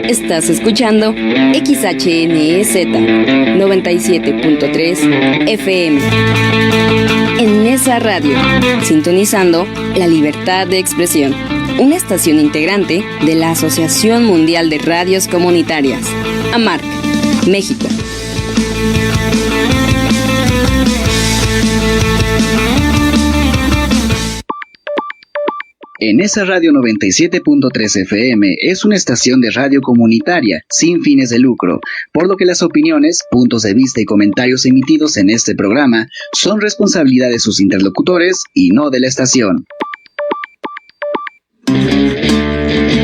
Estás escuchando XHNEZ 97.3 FM. En Nesa Radio, sintonizando la libertad de expresión. Una estación integrante de la Asociación Mundial de Radios Comunitarias, AMARC, México. En Nesa Radio 97.3 FM es una estación de radio comunitaria sin fines de lucro, por lo que las opiniones, puntos de vista y comentarios emitidos en este programa son responsabilidad de sus interlocutores y no de la estación.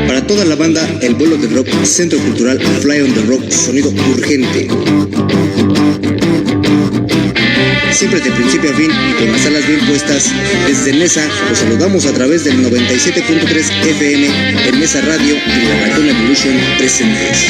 Para toda la banda, el vuelo del rock, Centro Cultural Fly on the Rock, sonido urgente. Siempre de principio a fin y con las alas bien puestas, desde Nesa los saludamos a través del 97.3 FM en Nesa Radio y la Raccoon Evolution presentes.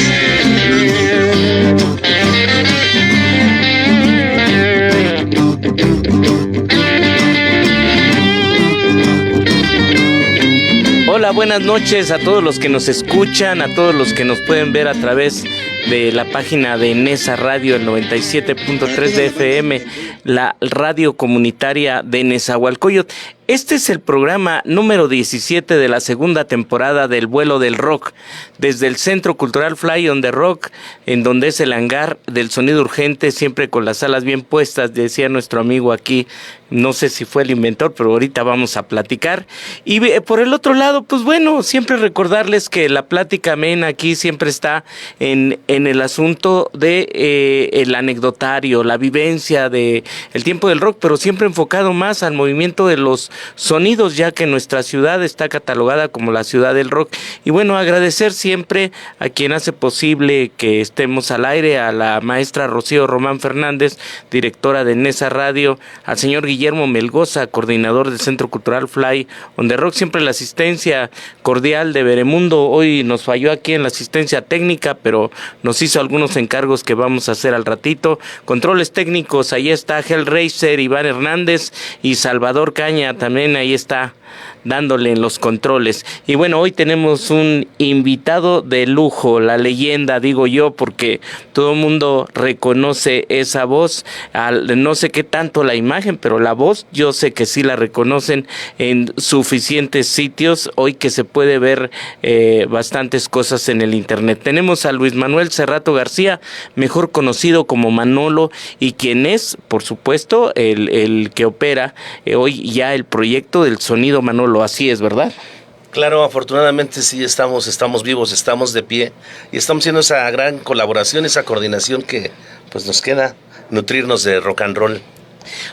Hola, buenas noches a todos los que nos escuchan, a todos los que nos pueden ver a través de la página de Nesa Radio, el 97.3 de FM, la radio comunitaria de Nezahualcóyotl. Este es el programa número 17 de la segunda temporada del Vuelo del Rock, desde el Centro Cultural Fly on the Rock, en donde es el hangar del sonido urgente, siempre con las alas bien puestas, decía nuestro amigo aquí. No sé si fue el inventor, pero ahorita vamos a platicar. Y por el otro lado, pues bueno, siempre recordarles que la plática amena aquí siempre está en el asunto de el anecdotario, la vivencia de el tiempo del rock, pero siempre enfocado más al movimiento de los sonidos, ya que nuestra ciudad está catalogada como la ciudad del rock. Y bueno, agradecer siempre a quien hace posible que estemos al aire, a la maestra Rocío Román Fernández, directora de Nesa Radio, al señor Guillermo Melgoza, coordinador del Centro Cultural Fly on the Rock, siempre la asistencia cordial de Beremundo. Hoy nos falló aquí en la asistencia técnica, pero nos hizo algunos encargos que vamos a hacer al ratito. Controles técnicos, ahí está Hellraiser, Iván Hernández y Salvador Caña, también ahí está dándole en los controles. Y bueno, hoy tenemos un invitado de lujo, la leyenda, digo yo, porque todo el mundo reconoce esa voz, no sé qué tanto la imagen, pero la voz yo sé que sí la reconocen en suficientes sitios, hoy que se puede ver bastantes cosas en el internet. Tenemos a Luis Manuel Cerrato García, mejor conocido como Manolo, y quien es, por supuesto, el que opera hoy ya el proyecto del Sonido Manolo. Así es, ¿verdad? Claro, afortunadamente sí estamos vivos, estamos de pie y estamos haciendo esa gran colaboración, esa coordinación que pues nos queda nutrirnos de rock and roll.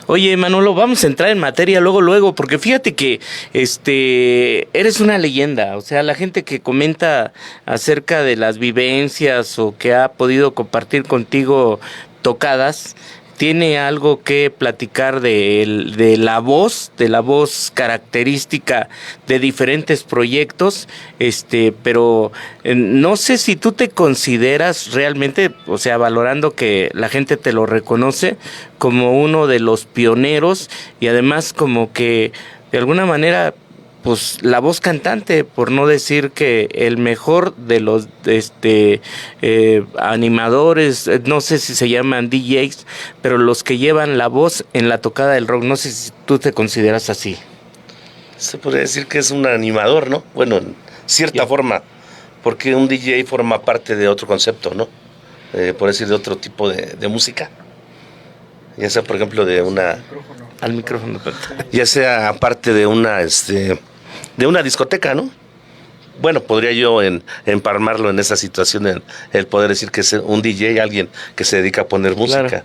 Oye, Manolo, vamos a entrar en materia luego, porque fíjate que eres una leyenda. O sea, la gente que comenta acerca de las vivencias o que ha podido compartir contigo tocadas, tiene algo que platicar de la voz característica de diferentes proyectos, pero no sé si tú te consideras realmente, o sea, valorando que la gente te lo reconoce como uno de los pioneros y además como que de alguna manera pues la voz cantante, por no decir que el mejor de los animadores, no sé si se llaman DJs, pero los que llevan la voz en la tocada del rock. No sé si tú te consideras así. Se podría decir que es un animador, ¿no? Bueno, en cierta forma, porque un DJ forma parte de otro concepto, ¿no? Por decir, de otro tipo de música. Ya sea, por ejemplo, de una... Al micrófono. Ya sea parte de una discoteca, ¿no? Bueno, podría yo empalmarlo en esa situación, el poder decir que es un DJ, alguien que se dedica a poner música. Claro.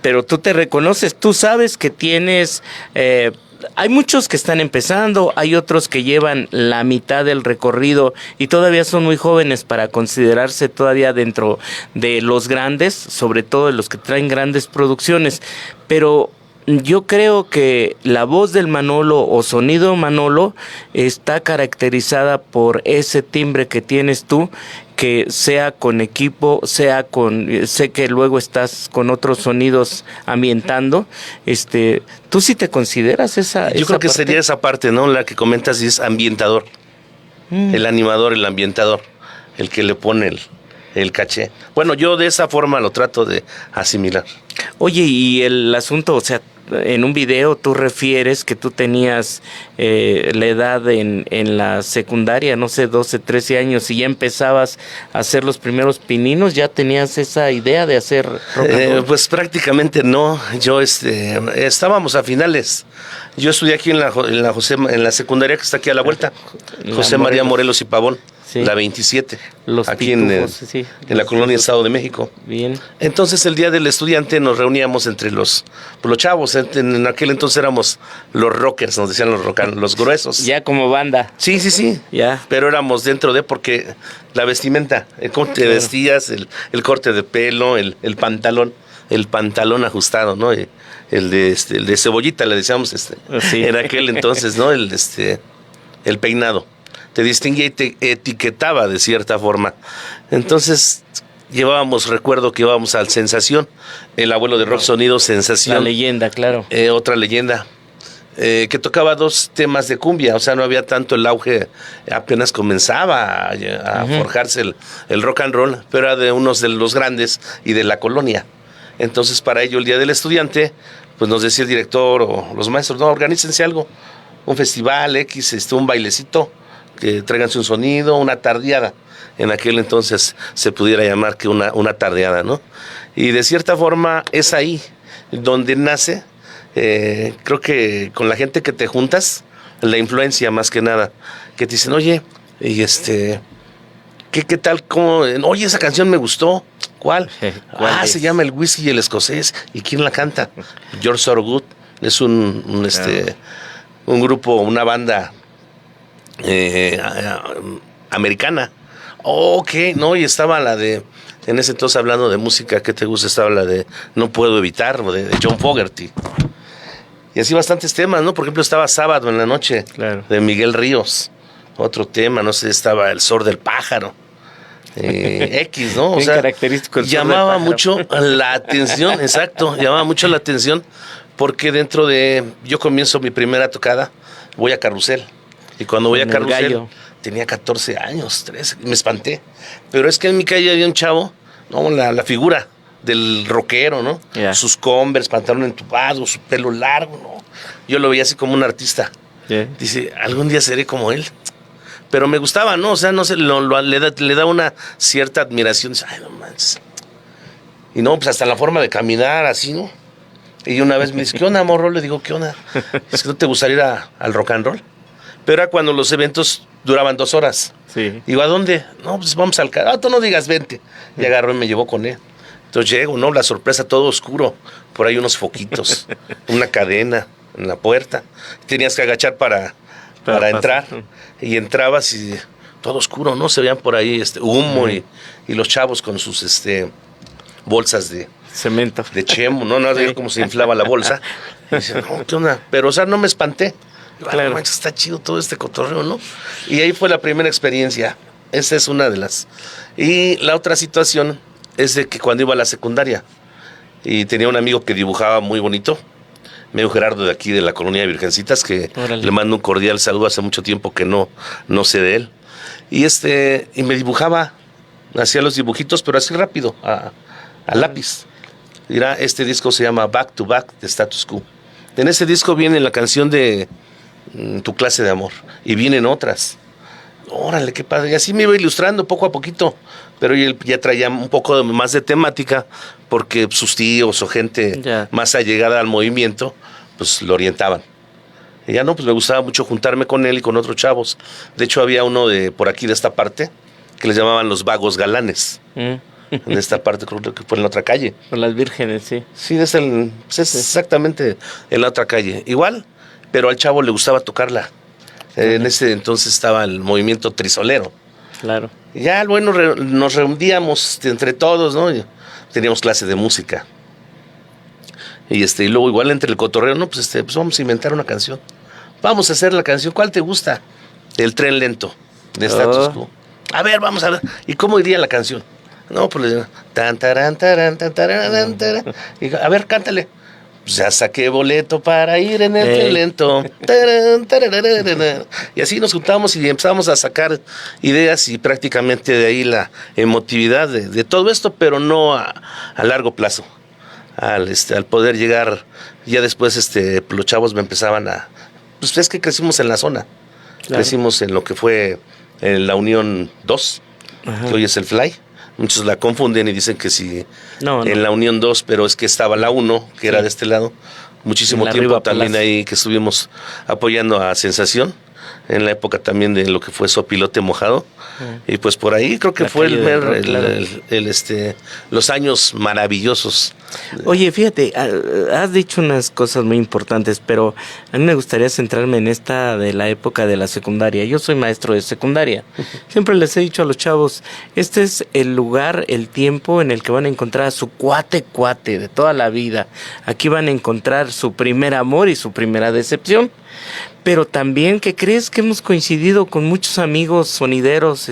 Pero tú te reconoces, tú sabes que tienes... hay muchos que están empezando, hay otros que llevan la mitad del recorrido y todavía son muy jóvenes para considerarse todavía dentro de los grandes, sobre todo de los que traen grandes producciones, pero yo creo que la voz del Manolo o sonido Manolo está caracterizada por ese timbre que tienes tú, que sea con equipo, sé que luego estás con otros sonidos ambientando, ¿tú sí te consideras esa Yo creo que parte? sería esa parte, ¿no? La que comentas, y es ambientador, el animador, el ambientador. el que le pone el caché. Bueno, yo de esa forma lo trato de asimilar. Oye, y el asunto, o sea, en un video tú refieres que tú tenías la edad en la secundaria, no sé, 12, 13 años, y ya empezabas a hacer los primeros pininos, ¿ya tenías esa idea de hacer rock and roll? Pues prácticamente no. Yo estábamos a finales. Yo estudié aquí en la secundaria que está aquí a la vuelta, José María Morelos y Pavón. Sí. La 27, Los aquí pitufos, en la colonia Estado de México. Bien. Entonces el día del estudiante nos reuníamos entre los chavos. En aquel entonces éramos los rockers, nos decían los gruesos. Ya como banda. Sí. Ya. Pero éramos dentro de, porque la vestimenta, cómo te vestías, el corte de pelo, el pantalón ajustado, ¿no? El de cebollita, le decíamos en aquel entonces, ¿no? El peinado. Te distinguía y te etiquetaba de cierta forma. Entonces recuerdo que llevábamos al Sensación, el abuelo de Rock Sonido, Sensación. La leyenda, claro. Otra leyenda, que tocaba 2 temas de cumbia, o sea, no había tanto el auge, apenas comenzaba a forjarse el rock and roll, pero era de unos de los grandes y de la colonia. Entonces, para ello, el día del estudiante, pues nos decía el director o los maestros, no, organícense algo, un festival X, un bailecito, que tráiganse un sonido, una tardeada. En aquel entonces se pudiera llamar que una tardeada, ¿no? Y de cierta forma es ahí donde nace, creo que con la gente que te juntas, la influencia más que nada, que te dicen, oye, y ¿qué tal? ¿Cómo? Oye, esa canción me gustó. ¿Cuál? ¿Cuál es? Se llama El Whisky y el Escocés. ¿Y quién la canta? George Thorogood. Es un grupo, una banda americana. Ok, no, y estaba la de, en ese entonces hablando de música, ¿qué te gusta? Estaba la de No Puedo Evitar, de John Fogerty. Y así bastantes temas, ¿no? Por ejemplo, estaba Sábado en la Noche, claro, de Miguel Ríos. Otro tema, no sé, estaba El Zor del Pájaro. X, ¿no? O sea, característico llamaba mucho la atención, exacto, llamaba mucho la atención, porque yo comienzo mi primera tocada, voy a Carrusel. Y cuando voy a Carrusel, tenía 14 años, 13, me espanté. Pero es que en mi calle había un chavo, ¿no? La figura del rockero, ¿no? Yeah. Sus Converse, pantalón entubado, su pelo largo, ¿no? Yo lo veía así como un artista. Yeah. Dice, algún día seré como él. Pero me gustaba, ¿no? O sea, no sé, le da una cierta admiración. Dice, ay, no manches. Y no, pues hasta la forma de caminar, así, ¿no? Y una vez me dice, ¿qué onda, morro? Le digo, ¿qué onda? Es que no te gustaría ir al rock and roll. Pero era cuando los eventos duraban 2 horas. Sí. Digo, ¿a dónde? No, pues vamos al carro. Tú no digas, vente. Y agarró y me llevó con él. Entonces llego, ¿no? La sorpresa, todo oscuro. Por ahí unos foquitos, una cadena en la puerta. Tenías que agachar para entrar. Y entrabas y todo oscuro, ¿no? Se veían por ahí humo y los chavos con sus bolsas de cemento, de chemo, ¿no? No veía cómo se inflaba la bolsa. Y dice, no, ¿qué onda? Pero, o sea, no me espanté. Claro. Manches, está chido todo este cotorreo, ¿no? Y ahí fue la primera experiencia. Esa es una de las. Y la otra situación es de que cuando iba a la secundaria y tenía un amigo que dibujaba muy bonito, me dijo Gerardo de aquí de la colonia de Virgencitas, que órale, le mando un cordial saludo, hace mucho tiempo que no sé de él. Y me dibujaba, hacía los dibujitos, pero así rápido, a lápiz. Mira, este disco se llama Back to Back de Status Quo. En ese disco viene la canción de Tu Clase de Amor y vienen otras. Órale, qué padre. Y así me iba ilustrando poco a poquito, pero él ya traía un poco más de temática porque sus tíos o gente más allegada al movimiento pues lo orientaban. Y ya no, pues me gustaba mucho juntarme con él y con otros chavos. De hecho había uno de por aquí de esta parte que les llamaban los vagos galanes. En esta parte, creo que fue en la otra calle. Por las vírgenes, sí. Sí, es exactamente en la otra calle. Igual, pero al chavo le gustaba tocarla. En ese entonces estaba el movimiento trizolero. Claro. Y ya, bueno, nos reuníamos entre todos, ¿no? Y teníamos clase de música. Y luego igual entre el cotorreo, no, pues vamos a inventar una canción. Vamos a hacer la canción. ¿Cuál te gusta? El Tren Lento, de Status Quo. A ver, vamos a ver. ¿Y cómo iría la canción? No, pues le digo, tan, taran, taran, tan, taran, taran. Y, a ver, cántale. ya saqué boleto para ir en el tren lento. Tarán, tarararara. Y así nos juntamos y empezamos a sacar ideas y prácticamente de ahí la emotividad de todo esto, pero no a largo plazo. Al poder llegar, ya después los chavos me empezaban pues es que crecimos en la zona. Claro. Crecimos en lo que fue la Unión 2, que hoy es el Fly. Muchos la confunden y dicen que sí, en la Unión 2, pero es que estaba la 1, que era de este lado. Muchísimo tiempo también ahí que estuvimos apoyando a Sensación, en la época también de lo que fue Sopilote Mojado. Y pues por ahí creo que fue los años maravillosos. Oye, fíjate, has dicho unas cosas muy importantes, pero a mí me gustaría centrarme en esta de la época de la secundaria. Yo soy maestro de secundaria. Siempre les he dicho a los chavos, este es el lugar, el tiempo en el que van a encontrar a su cuate de toda la vida. Aquí van a encontrar su primer amor y su primera decepción. Pero también, ¿qué crees? Que hemos coincidido con muchos amigos sonideros,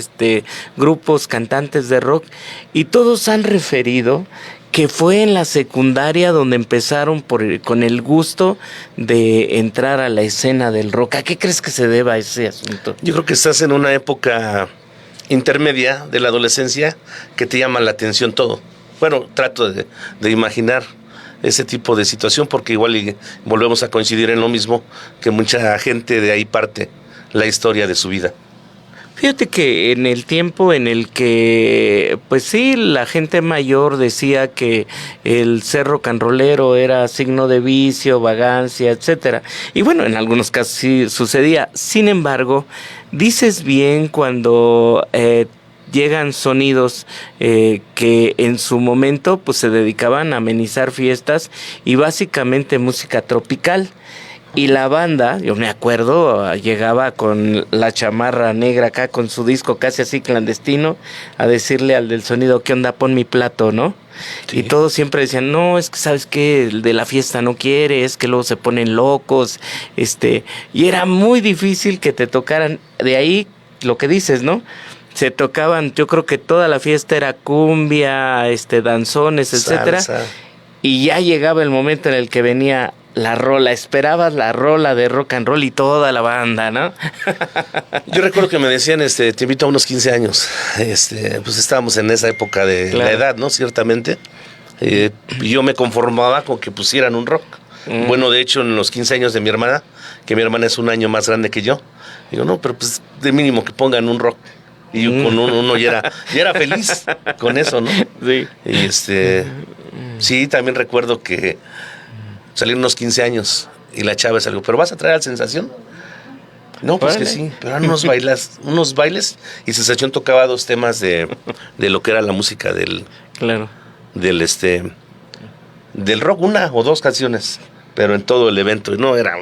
grupos, cantantes de rock, y todos han referido que fue en la secundaria donde empezaron con el gusto de entrar a la escena del rock. ¿A qué crees que se deba ese asunto? Yo creo que estás en una época intermedia de la adolescencia que te llama la atención todo. Bueno, trato de imaginar ese tipo de situación, porque igual volvemos a coincidir en lo mismo, que mucha gente de ahí parte la historia de su vida. Fíjate que en el tiempo en el que, pues sí, la gente mayor decía que el ser rock and rollero era signo de vicio, vagancia, etcétera. Y bueno, en algunos casos sí sucedía. Sin embargo, dices bien cuando llegan sonidos que en su momento pues se dedicaban a amenizar fiestas y básicamente música tropical. Y la banda, yo me acuerdo, llegaba con la chamarra negra acá, con su disco casi así clandestino, a decirle al del sonido, ¿qué onda? Pon mi plato, ¿no? Sí. Y todos siempre decían, no, es que ¿sabes qué? El de la fiesta no quiere, es que luego se ponen locos, y era muy difícil que te tocaran. De ahí lo que dices, ¿no? Se tocaban, yo creo que toda la fiesta era cumbia, danzones, etcétera. Salsa. Y ya llegaba el momento en el que venía la rola, esperabas la rola de rock and roll y toda la banda, ¿no? Yo recuerdo que me decían, te invito a unos 15 años. Pues estábamos en esa época de la edad, ¿no? Ciertamente. Yo me conformaba con que pusieran un rock. Bueno, de hecho, en los 15 años de mi hermana, que mi hermana es un año más grande que yo, digo, no, pero pues de mínimo que pongan un rock. Y yo con uno ya era feliz con eso, ¿no? Sí. Y sí, también recuerdo que salieron unos 15 años y la chava salió, ¿pero vas a traer a Sensación? No, pues que sí, pero eran unos bailes y Sensación tocaba 2 temas de lo que era la música del rock, 1 o 2 canciones, pero en todo el evento, no, era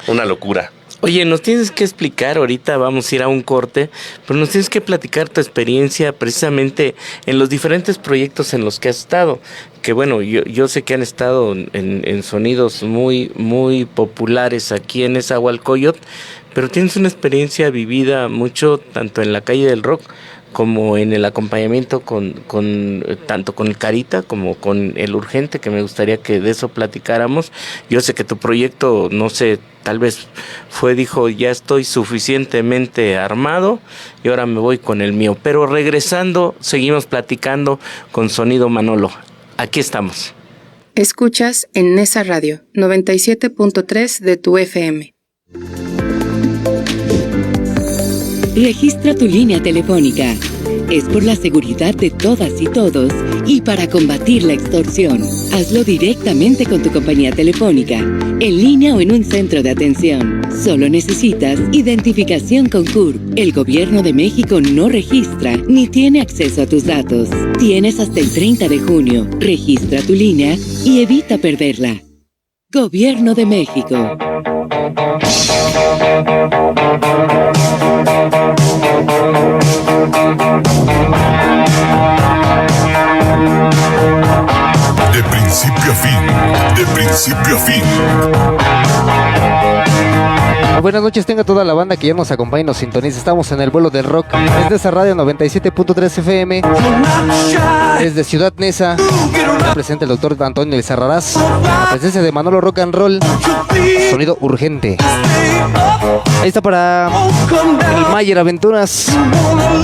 una locura. Oye, nos tienes que explicar, ahorita vamos a ir a un corte, pero nos tienes que platicar tu experiencia precisamente en los diferentes proyectos en los que has estado. Que bueno, yo sé que han estado en sonidos muy, muy populares aquí en Nezahualcóyotl, pero tienes una experiencia vivida mucho tanto en la calle del rock como en el acompañamiento tanto con el Carita como con el Urgente, que me gustaría que de eso platicáramos. Yo sé que tu proyecto, no sé, tal vez dijo, ya estoy suficientemente armado y ahora me voy con el mío. Pero regresando, seguimos platicando con Sonido Manolo. Aquí estamos. Escuchas en Nesa Radio, 97.3 de tu FM. Registra tu línea telefónica. Es por la seguridad de todas y todos y para combatir la extorsión. Hazlo directamente con tu compañía telefónica, en línea o en un centro de atención. Solo necesitas identificación con CURP. El Gobierno de México no registra ni tiene acceso a tus datos. Tienes hasta el 30 de junio. Registra tu línea y evita perderla. Gobierno de México. De principio a fin, de principio a fin. Buenas noches, tenga toda la banda que ya nos acompaña y nos sintoniza. Estamos en el vuelo del rock. Desde esa radio 97.3 FM. Desde Ciudad Neza. Presente el doctor Antonio Lizarrarás. La presencia de Manolo Rock and Roll. Sonido urgente. Ahí está para el Mayer Aventuras.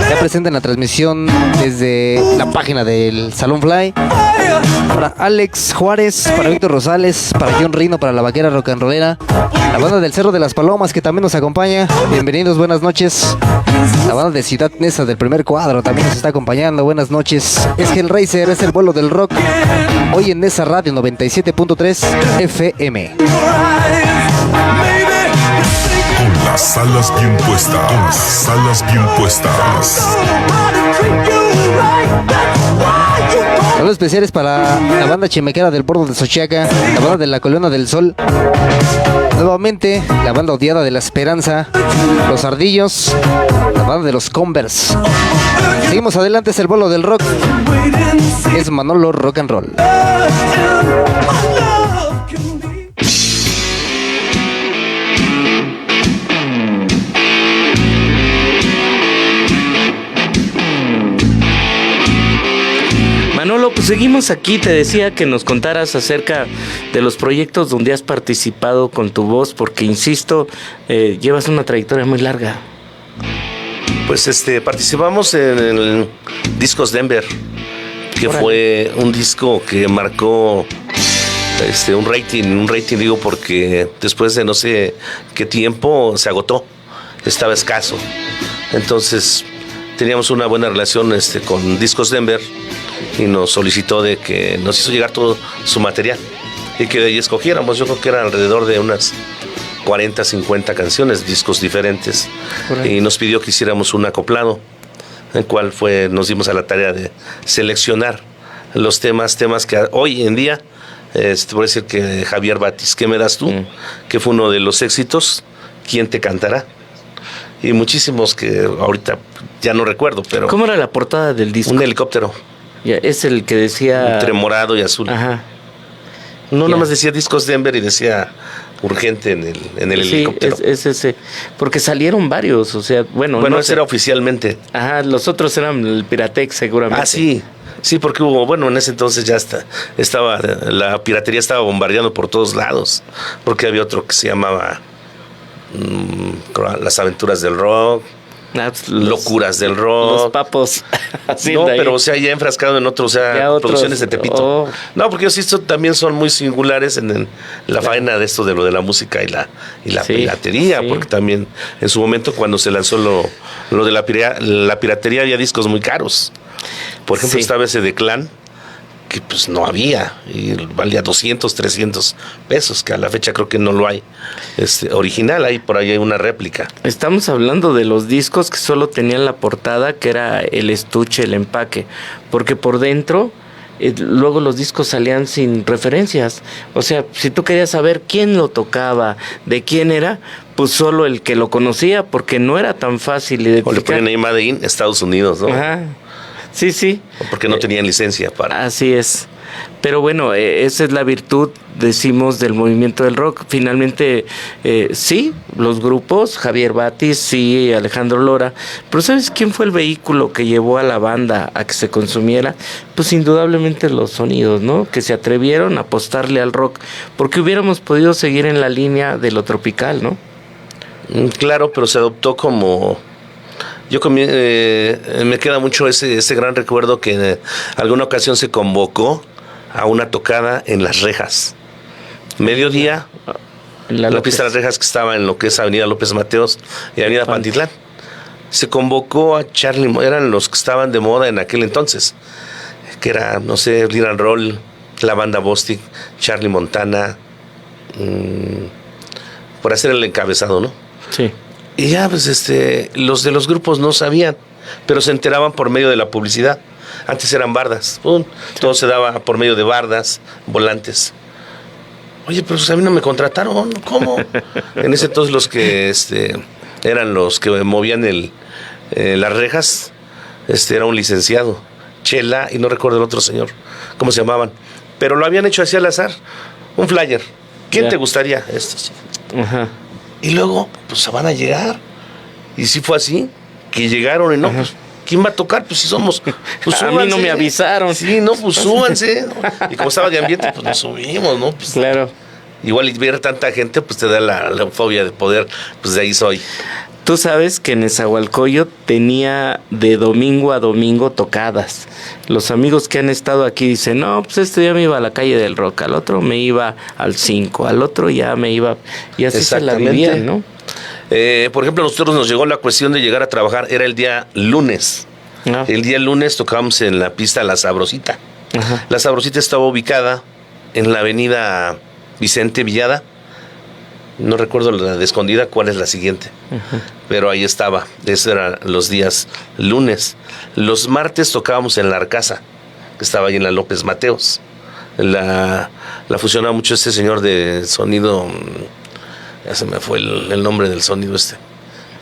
Ya presente en la transmisión desde la página del Salón Fly. Para Alex Juárez, para Víctor Rosales, para John Rino, para la vaquera rock and rollera. La banda del Cerro de las Palomas que también nos acompaña. Bienvenidos, buenas noches. La banda de Ciudad Neza del primer cuadro también nos está acompañando. Buenas noches. Es Hellraiser, es el vuelo del rock. Hoy en Neza Radio 97.3 FM. Con las alas bien puestas, con las alas bien puestas. Saludos especiales para la banda chimequera del Bordo de Xochiaca, la banda de la Colona del Sol, nuevamente la banda odiada de la Esperanza, los Ardillos, la banda de los Converse. Seguimos adelante, es el vuelo del rock, es Manolo Rock and Roll. Manolo, pues seguimos aquí. Te decía que nos contaras acerca de los proyectos donde has participado con tu voz, porque insisto, llevas una trayectoria muy larga. Pues participamos en el Discos Denver, que Órale. fue un disco que marcó un rating digo porque después de no sé qué tiempo se agotó, estaba escaso. Entonces teníamos una buena relación con Discos Denver y nos solicitó de que nos hizo llegar todo su material y que de ahí escogiéramos. Yo creo que eran alrededor de unas 40, 50 canciones, discos diferentes. Y nos pidió que hiciéramos un acoplado, en el cual nos dimos a la tarea de seleccionar los temas que hoy en día, por decir que Javier Batis, ¿qué me das tú? Que fue uno de los éxitos, ¿Quién te cantará? Y muchísimos que ahorita ya no recuerdo, pero... ¿Cómo era la portada del disco? Un helicóptero. Ya, es el que decía... Entre morado y azul. Ajá. No, Ya. nada más decía Discos Denver y decía urgente en el Sí, helicóptero. es ese. Porque salieron varios, o sea, bueno... Bueno, no ese sé. era oficialmente. Ajá, los otros eran el Piratex seguramente. Ah, sí. Sí, porque en ese entonces ya estaba, la piratería estaba bombardeando por todos lados. Porque había otro que se llamaba Las Aventuras del Rock, Locuras del Rock. Los papos. Así No, de ahí. pero o sea, ya enfrascado en otros, o sea, Ya otros, producciones de Tepito. oh. No, porque estos también son muy singulares en la faena de esto de lo de la música y la Sí, piratería, sí. porque también en su momento cuando se lanzó lo de la piratería había discos muy caros. Por ejemplo, Sí. estaba ese de Clan, que pues no había, y valía 200, 300 pesos, que a la fecha creo que no lo hay original, hay por ahí hay una réplica. Estamos hablando de los discos que solo tenían la portada, que era el estuche, el empaque, porque por dentro luego los discos salían sin referencias. O sea, si tú querías saber quién lo tocaba, de quién era, pues solo el que lo conocía, porque no era tan fácil O le identificar. ponían ahí Made in Estados Unidos, ¿no? Ajá. Sí, sí. Porque no tenían licencia para... Así es. Pero bueno, esa es la virtud, decimos, del movimiento del rock. Finalmente, sí, los grupos, Javier Batis, sí, Alejandro Lora. Pero ¿sabes quién fue el vehículo que llevó a la banda a que se consumiera? Pues indudablemente los sonidos, ¿no? Que se atrevieron a apostarle al rock, porque hubiéramos podido seguir en la línea de lo tropical, ¿no? Claro, pero se adoptó como... me queda mucho ese gran recuerdo que en alguna ocasión se convocó a una tocada en Las Rejas. Mediodía, la pista de Las Rejas, que estaba en lo que es Avenida López Mateos y Avenida Pantitlán. Se convocó a Charlie, eran los que estaban de moda en aquel entonces, que era, no sé, Lead and Roll, la banda Bostic, Charlie Montana, por hacer el encabezado, ¿no? Sí. Y ya, pues, los de los grupos no sabían, pero se enteraban por medio de la publicidad. Antes eran bardas, todo se daba por medio de bardas, volantes. Oye, pero pues a mí no me contrataron, ¿cómo? En ese entonces los que eran los que movían las rejas, era un licenciado, Chela, y no recuerdo el otro señor, ¿cómo se llamaban? Pero lo habían hecho así al azar, un flyer. ¿Quién Ya. te gustaría? Estos. Ajá. Y luego, pues se van a llegar. Y sí fue así, que llegaron y no, pues, ¿quién va a tocar? Pues si somos, pues a mí no me avisaron. Sí, no, pues súbanse. Y como estaba de ambiente, pues nos subimos, ¿no? Pues, claro. Igual y ver tanta gente, pues te da la fobia de poder, pues de ahí soy. Tú sabes que Nezahualcóyotl tenía de domingo a domingo tocadas. Los amigos que han estado aquí dicen, no, pues este día me iba a la calle del Rock, al otro me iba al 5, al otro ya me iba, y así se la vivían, ¿no? Por ejemplo, a nosotros nos llegó la cuestión de llegar a trabajar, era el día lunes. Ah. El día lunes tocábamos en la pista La Sabrosita. Ajá. La Sabrosita estaba ubicada en la avenida Vicente Villada. No recuerdo la de Escondida, cuál es la siguiente. Pero ahí estaba. Esos eran los días lunes. Los martes tocábamos en La Arcasa, que estaba ahí en la López Mateos. La fusionaba mucho este señor de sonido. Ya se me fue el nombre del sonido este.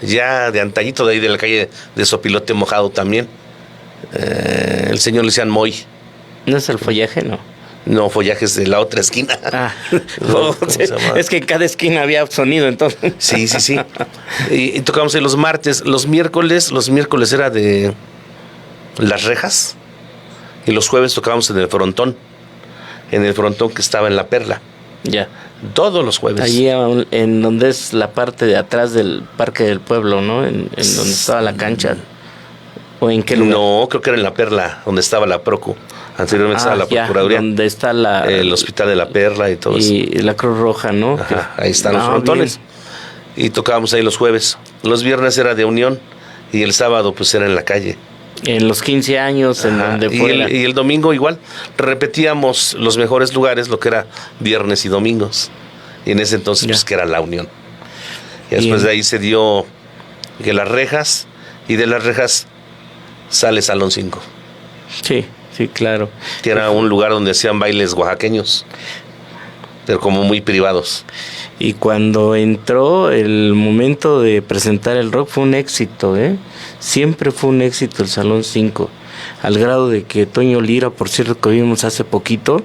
Ya de antañito, de ahí de la calle de Sopilote Mojado también. El señor le decían Moy. ¿No es el follaje, no? No, follajes de la otra esquina. No, es que en cada esquina había sonido, entonces. Sí. Y tocábamos ahí los martes. Los miércoles era de Las Rejas. Y los jueves tocábamos en el Frontón. En el Frontón que estaba en La Perla. Ya. Todos los jueves. Allí en donde es la parte de atrás del Parque del Pueblo, ¿no? En donde estaba la cancha. ¿O en qué lugar? No, creo que era en La Perla, donde estaba la Procu. Anteriormente estaba la Procuraduría. Donde está el Hospital de la Perla y todo eso. Y la Cruz Roja, ¿no? Ajá, ahí están los frontones. Bien. Y tocábamos ahí los jueves. Los viernes era de Unión y el sábado pues era en la calle. En los 15 años, en donde fue y el domingo igual. Repetíamos los mejores lugares, lo que era viernes y domingos. Y en ese entonces pues que era la Unión. Y después de ahí se dio que Las Rejas, y de Las Rejas sale Salón 5. Sí, claro. Que era un lugar donde hacían bailes oaxaqueños, pero como muy privados. Y cuando entró el momento de presentar el rock fue un éxito, ¿eh? Siempre fue un éxito el Salón 5, al grado de que Toño Lira, por cierto, que vimos hace poquito,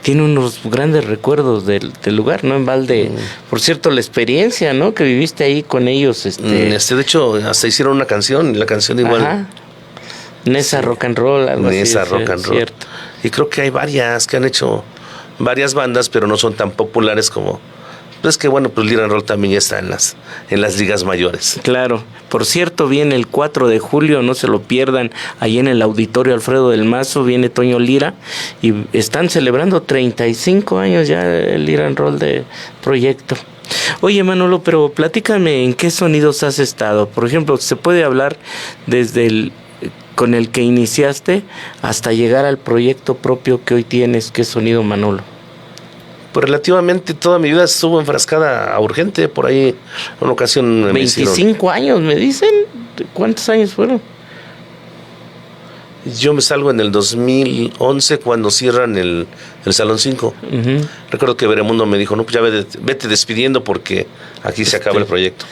tiene unos grandes recuerdos del lugar, ¿no? En balde. Por cierto, la experiencia, ¿no? Que viviste ahí con ellos. De hecho, hasta hicieron una canción, y la canción igual. Ajá. Nesa Rock and Roll, algo Nesa así. Rock and Roll. Cierto. Y creo que hay varias que han hecho varias bandas, pero no son tan populares como. Pues que bueno, pues Lira and Roll también ya está en las ligas mayores. Claro. Por cierto, viene el 4 de julio, no se lo pierdan, ahí en el Auditorio Alfredo del Mazo, viene Toño Lira, y están celebrando 35 años ya el Lira and Roll de proyecto. Oye, Manolo, pero platícame en qué sonidos has estado. Por ejemplo, ¿se puede hablar desde con el que iniciaste hasta llegar al proyecto propio que hoy tienes, que es Sonido Manolo? Pues relativamente toda mi vida estuvo enfrascada a Urgente, por ahí una ocasión 25 años, me dicen. ¿Cuántos años fueron? Yo me salgo en el 2011 cuando cierran el Salón 5. Recuerdo que Veremundo me dijo, no, pues ya vete despidiendo porque aquí se acaba el proyecto.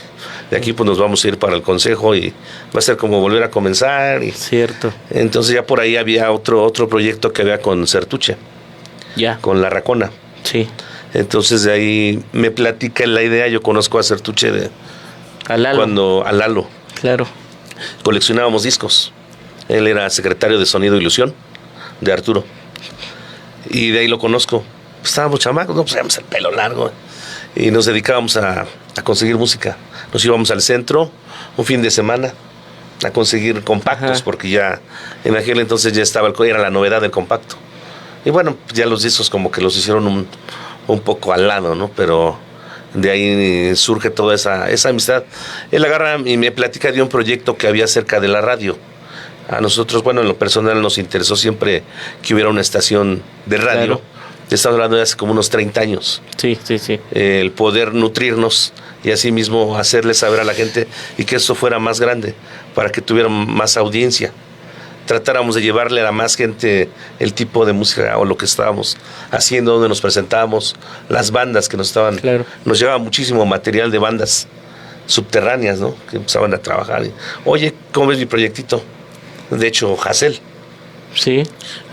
De aquí pues nos vamos a ir para el consejo y va a ser como volver a comenzar. Cierto. Entonces ya por ahí había otro proyecto que había con Sertuche. Ya. Con La Racona. Sí. Entonces de ahí me platica la idea. Yo conozco a Sertuche a Lalo. Claro. Coleccionábamos discos. Él era secretario de Sonido e Ilusión de Arturo. Y de ahí lo conozco. Pues estábamos chamacos, no, pues teníamos el pelo largo. Y nos dedicábamos a conseguir música. Nos íbamos al centro un fin de semana a conseguir compactos, porque ya en aquel entonces ya era la novedad del compacto. Y bueno, ya los discos como que los hicieron un poco al lado, ¿no? Pero de ahí surge toda esa amistad. Él agarra y me platica de un proyecto que había cerca de la radio. A nosotros, bueno, en lo personal nos interesó siempre que hubiera una estación de radio. Claro. Estamos hablando de hace como unos 30 años. Sí. El poder nutrirnos y así mismo hacerle saber a la gente y que esto fuera más grande para que tuviera más audiencia. Tratáramos de llevarle a la más gente el tipo de música o lo que estábamos haciendo, donde nos presentábamos, las bandas que nos estaban. Claro. Nos llevaba muchísimo material de bandas subterráneas, ¿no? Que empezaban a trabajar. Oye, ¿cómo ves mi proyectito? De hecho, Hassel. Sí.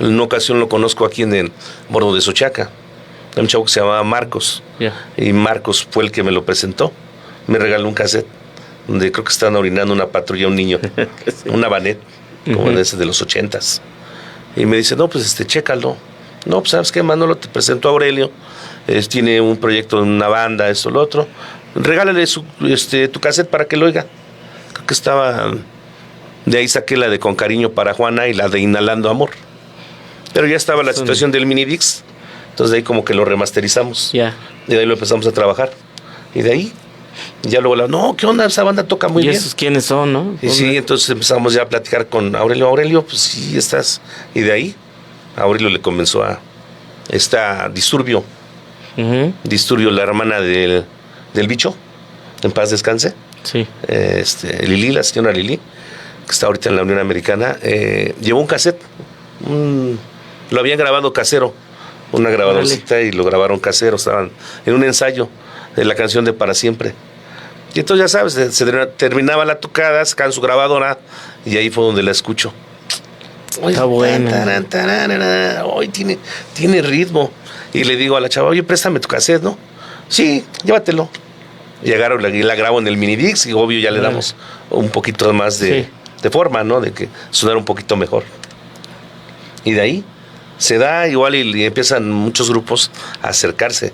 En una ocasión lo conozco aquí en el Bordo de Sochaca. Un chavo que se llamaba Marcos. Yeah. Y Marcos fue el que me lo presentó. me regaló un cassette donde creo que estaban orinando una patrulla, un niño, una Vanet, como ese de los 80s. Y me dice, no, pues chécalo. No, pues ¿sabes qué, Manolo? Te presento a Aurelio. Tiene un proyecto en una banda, esto, lo otro. Regálale tu cassette para que lo oiga. Creo que estaba... De ahí saqué la de Con Cariño para Juana y la de Inhalando Amor. Pero ya estaba la situación del Minidix. Entonces de ahí como que lo remasterizamos. Ya. Y de ahí lo empezamos a trabajar. Y de ahí, ya luego no, ¿qué onda? Esa banda toca muy bien. ¿Y esos quiénes son, no? Y sí, entonces empezamos ya a platicar con Aurelio. Aurelio, pues sí, estás. Y de ahí, Aurelio le comenzó a... Disturbio. Disturbio, la hermana del bicho. En paz descanse. Sí. Lili, la señora Lili, que está ahorita en la Unión Americana, llevó un cassette. Lo habían grabado casero. Una grabadorcita y lo grabaron casero. Estaban en un ensayo de la canción de Para Siempre. Y entonces ya sabes, se terminaba la tocada, sacaban su grabadora y ahí fue donde la escucho. Está buena. Hoy tiene ritmo. Y le digo a la chava, oye, préstame tu cassette, ¿no? Sí, llévatelo. Y agarro y la grabo en el Minidix y obvio ya le damos un poquito más de forma, ¿no? De que sonara un poquito mejor. Y de ahí se da igual y empiezan muchos grupos a acercarse.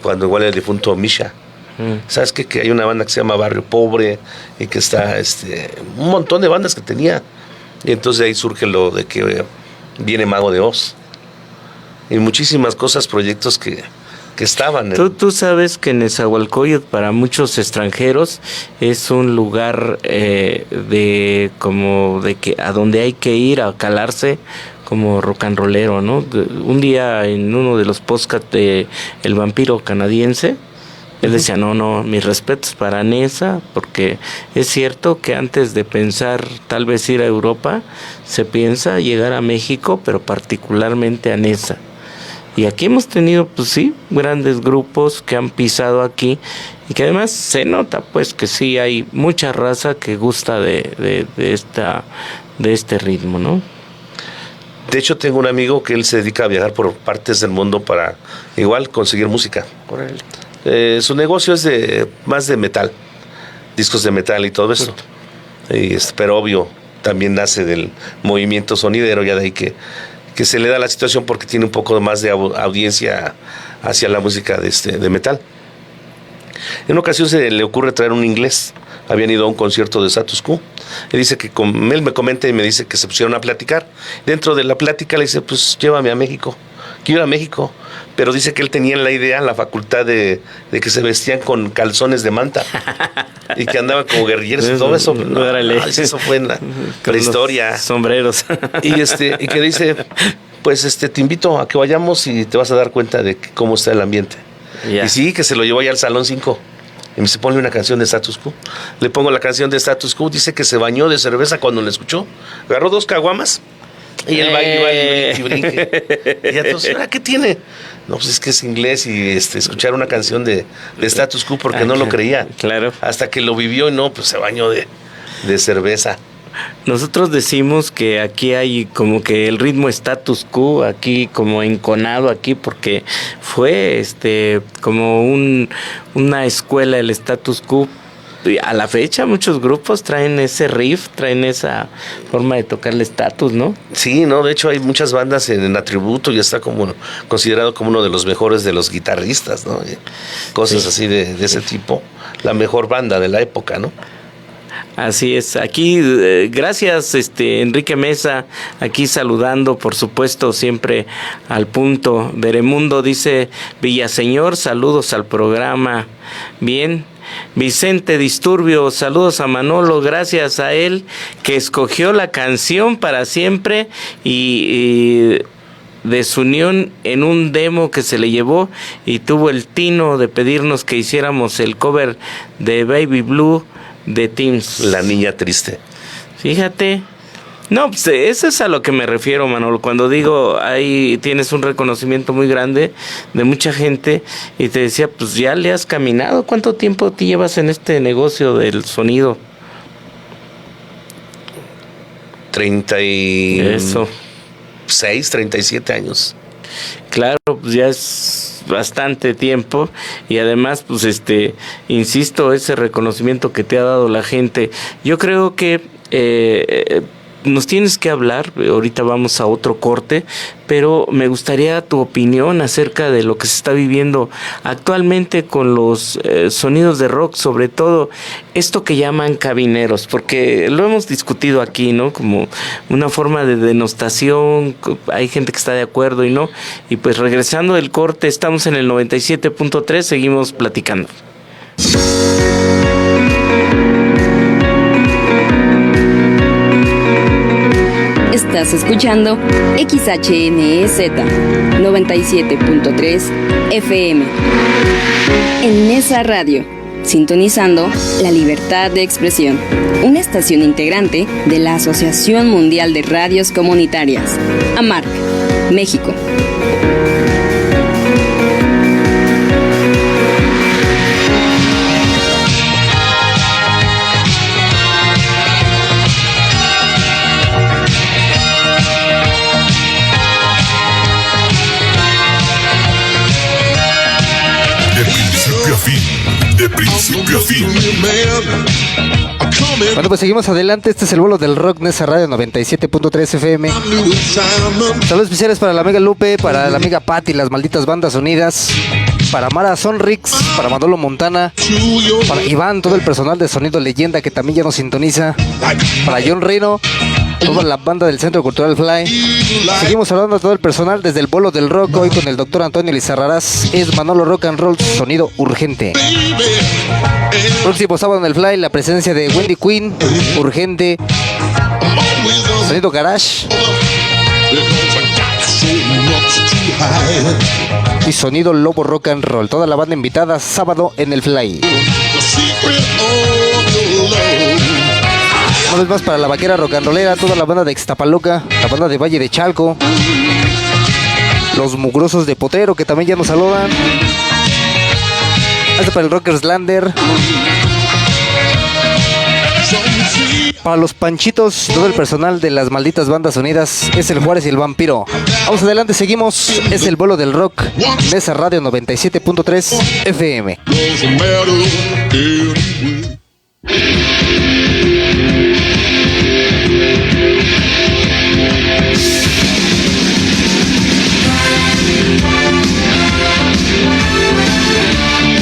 Cuando igual el difunto Misha. ¿Sabes qué? Que hay una banda que se llama Barrio Pobre y que está un montón de bandas que tenía. Y entonces de ahí surge lo de que viene Mago de Oz. Y muchísimas cosas, proyectos que estaban. Tú sabes que Nezahualcóyotl para muchos extranjeros es un lugar de que a donde hay que ir a calarse como rock and rollero, ¿no? Un día en uno de los podcasts de El Vampiro Canadiense, él decía, no, mis respetos para Neza, porque es cierto que antes de pensar tal vez ir a Europa, se piensa llegar a México, pero particularmente a Neza. Y aquí hemos tenido, pues sí, grandes grupos que han pisado aquí y que además se nota, pues, que sí hay mucha raza que gusta de este ritmo, ¿no? De hecho, tengo un amigo que él se dedica a viajar por partes del mundo para igual conseguir música. Su negocio es más de metal, discos de metal y todo eso. Pero obvio, también nace del movimiento sonidero, ya de ahí que se le da la situación porque tiene un poco más de audiencia hacia la música de metal. En una ocasión se le ocurre traer un inglés. Habían ido a un concierto de Status Quo. Y dice que él me comenta y me dice que se pusieron a platicar. Dentro de la plática le dice, pues llévame a México. Quiero ir a México. Pero dice que él tenía la idea, la facultad de que se vestían con calzones de manta. Y que andaban como guerrilleros y todo eso. Eso fue en la prehistoria. Sombreros. Y que dice, pues te invito a que vayamos y te vas a dar cuenta de cómo está el ambiente. Y sí, que se lo llevó allá al Salón 5. Y me dice, ponle una canción de Status Quo. Le pongo la canción de Status Quo. Dice que se bañó de cerveza cuando la escuchó. Agarró 2 caguamas. Y el baile y brinque. Y entonces, ¿ahora qué tiene? No, pues es que es inglés y escuchar una canción de Status Quo porque no lo creía. Claro. Hasta que lo vivió y no, pues se bañó de cerveza. Nosotros decimos que aquí hay como que el ritmo status quo, aquí como enconado aquí, porque fue como una escuela el status quo. Y a la fecha muchos grupos traen ese riff, traen esa forma de tocar el status, ¿no? Sí, no, de hecho hay muchas bandas en atributo y está como considerado como uno de los mejores de los guitarristas, ¿no? Cosas así de ese tipo. La mejor banda de la época, ¿no? Así es, aquí gracias Enrique Mesa, aquí saludando por supuesto siempre al punto. Veremundo dice, Villaseñor, saludos al programa. Bien, Vicente Disturbio, saludos a Manolo, gracias a él que escogió la canción Para Siempre y de su unión en un demo que se le llevó y tuvo el tino de pedirnos que hiciéramos el cover de Baby Blue de Teams. La niña triste. Fíjate. No, pues eso es a lo que me refiero, Manolo. Cuando digo, ahí tienes un reconocimiento muy grande de mucha gente y te decía, pues ya le has caminado. ¿Cuánto tiempo te llevas en este negocio del sonido? 36, 37 años. Claro, pues ya es bastante tiempo, y además pues insisto, ese reconocimiento que te ha dado la gente. Yo creo que nos tienes que hablar, ahorita vamos a otro corte, pero me gustaría tu opinión acerca de lo que se está viviendo actualmente con los sonidos de rock, sobre todo esto que llaman cabineros, porque lo hemos discutido aquí, ¿no? Como una forma de denostación, hay gente que está de acuerdo y no, y pues regresando del corte, estamos en el 97.3, seguimos platicando. Estás escuchando XHNEZ 97.3 FM en Nesa Radio, sintonizando la libertad de expresión, una estación integrante de la Asociación Mundial de Radios Comunitarias, AMARC, México. De principio a fin. Bueno, pues seguimos adelante. Este es el vuelo del rock, Nesa Radio 97.3 FM. Saludos especiales para la amiga Lupe, para la amiga Patti, las malditas bandas unidas, para Mara Sonrix, para Manolo Montana, para Iván, todo el personal de Sonido Leyenda que también ya nos sintoniza, para John Reno, toda la banda del Centro Cultural Fly. Seguimos hablando de todo el personal desde el vuelo del rock, hoy con el doctor Antonio Lizarrarás. Es Manolo Rock and Roll, sonido urgente. Próximo sábado en el Fly, la presencia de Wendy Queen, urgente. Sonido Garage y sonido Lobo Rock and Roll. Toda la banda invitada sábado en el Fly. Una vez más para la vaquera rock and rollera, toda la banda de Ixtapaluca, la banda de Valle de Chalco, los mugrosos de Potero que también ya nos saludan. Hasta para el Rockers Lander, para los Panchitos, todo el personal de las malditas bandas unidas, es el Juárez y el Vampiro. Vamos adelante, seguimos, es el vuelo del rock, Nesa Radio 97.3 FM.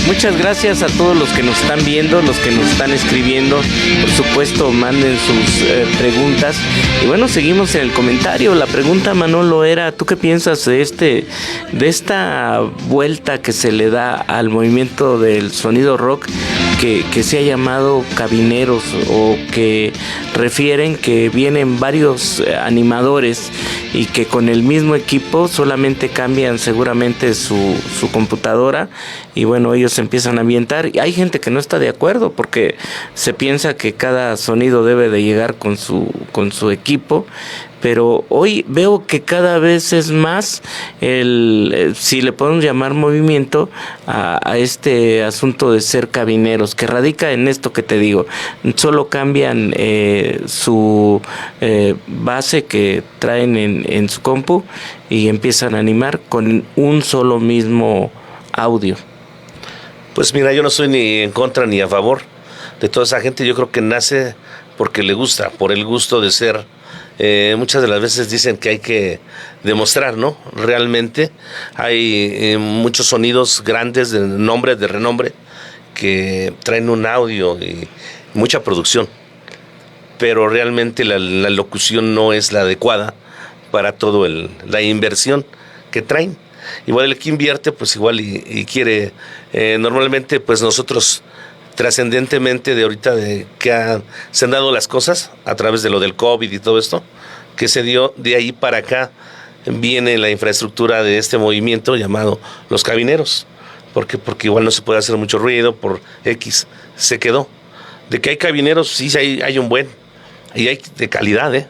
Muchas gracias a todos los que nos están viendo, los que nos están escribiendo. Por supuesto, manden sus preguntas. Y bueno, seguimos en el comentario. La pregunta, Manolo, era: ¿tú qué piensas de esta vuelta que se le da al movimiento del sonido rock, que se ha llamado cabineros, o que refieren que vienen varios animadores y que con el mismo equipo solamente cambian seguramente su computadora, y bueno, ellos empiezan a ambientar? Y hay gente que no está de acuerdo porque se piensa que cada sonido debe de llegar con su equipo, pero hoy veo que cada vez es más si le podemos llamar movimiento a este asunto de ser cabineros, que radica en esto que te digo. Solo cambian su base que traen en su compu y empiezan a animar con un solo mismo audio. Pues mira, yo no soy ni en contra ni a favor de toda esa gente. Yo creo que nace porque le gusta, por el gusto de ser. Muchas de las veces dicen que hay que demostrar, ¿no? Realmente hay muchos sonidos grandes de nombre, de renombre, que traen un audio y mucha producción, pero realmente la locución no es la adecuada para todo la inversión que traen. Igual el que invierte, pues igual y quiere, normalmente pues nosotros trascendentemente de ahorita de que se han dado las cosas a través de lo del COVID y todo esto, que se dio de ahí para acá, viene la infraestructura de este movimiento llamado los cabineros. ¿Por qué? Porque igual no se puede hacer mucho ruido por X, se quedó. De que hay cabineros, sí hay un buen, y hay de calidad,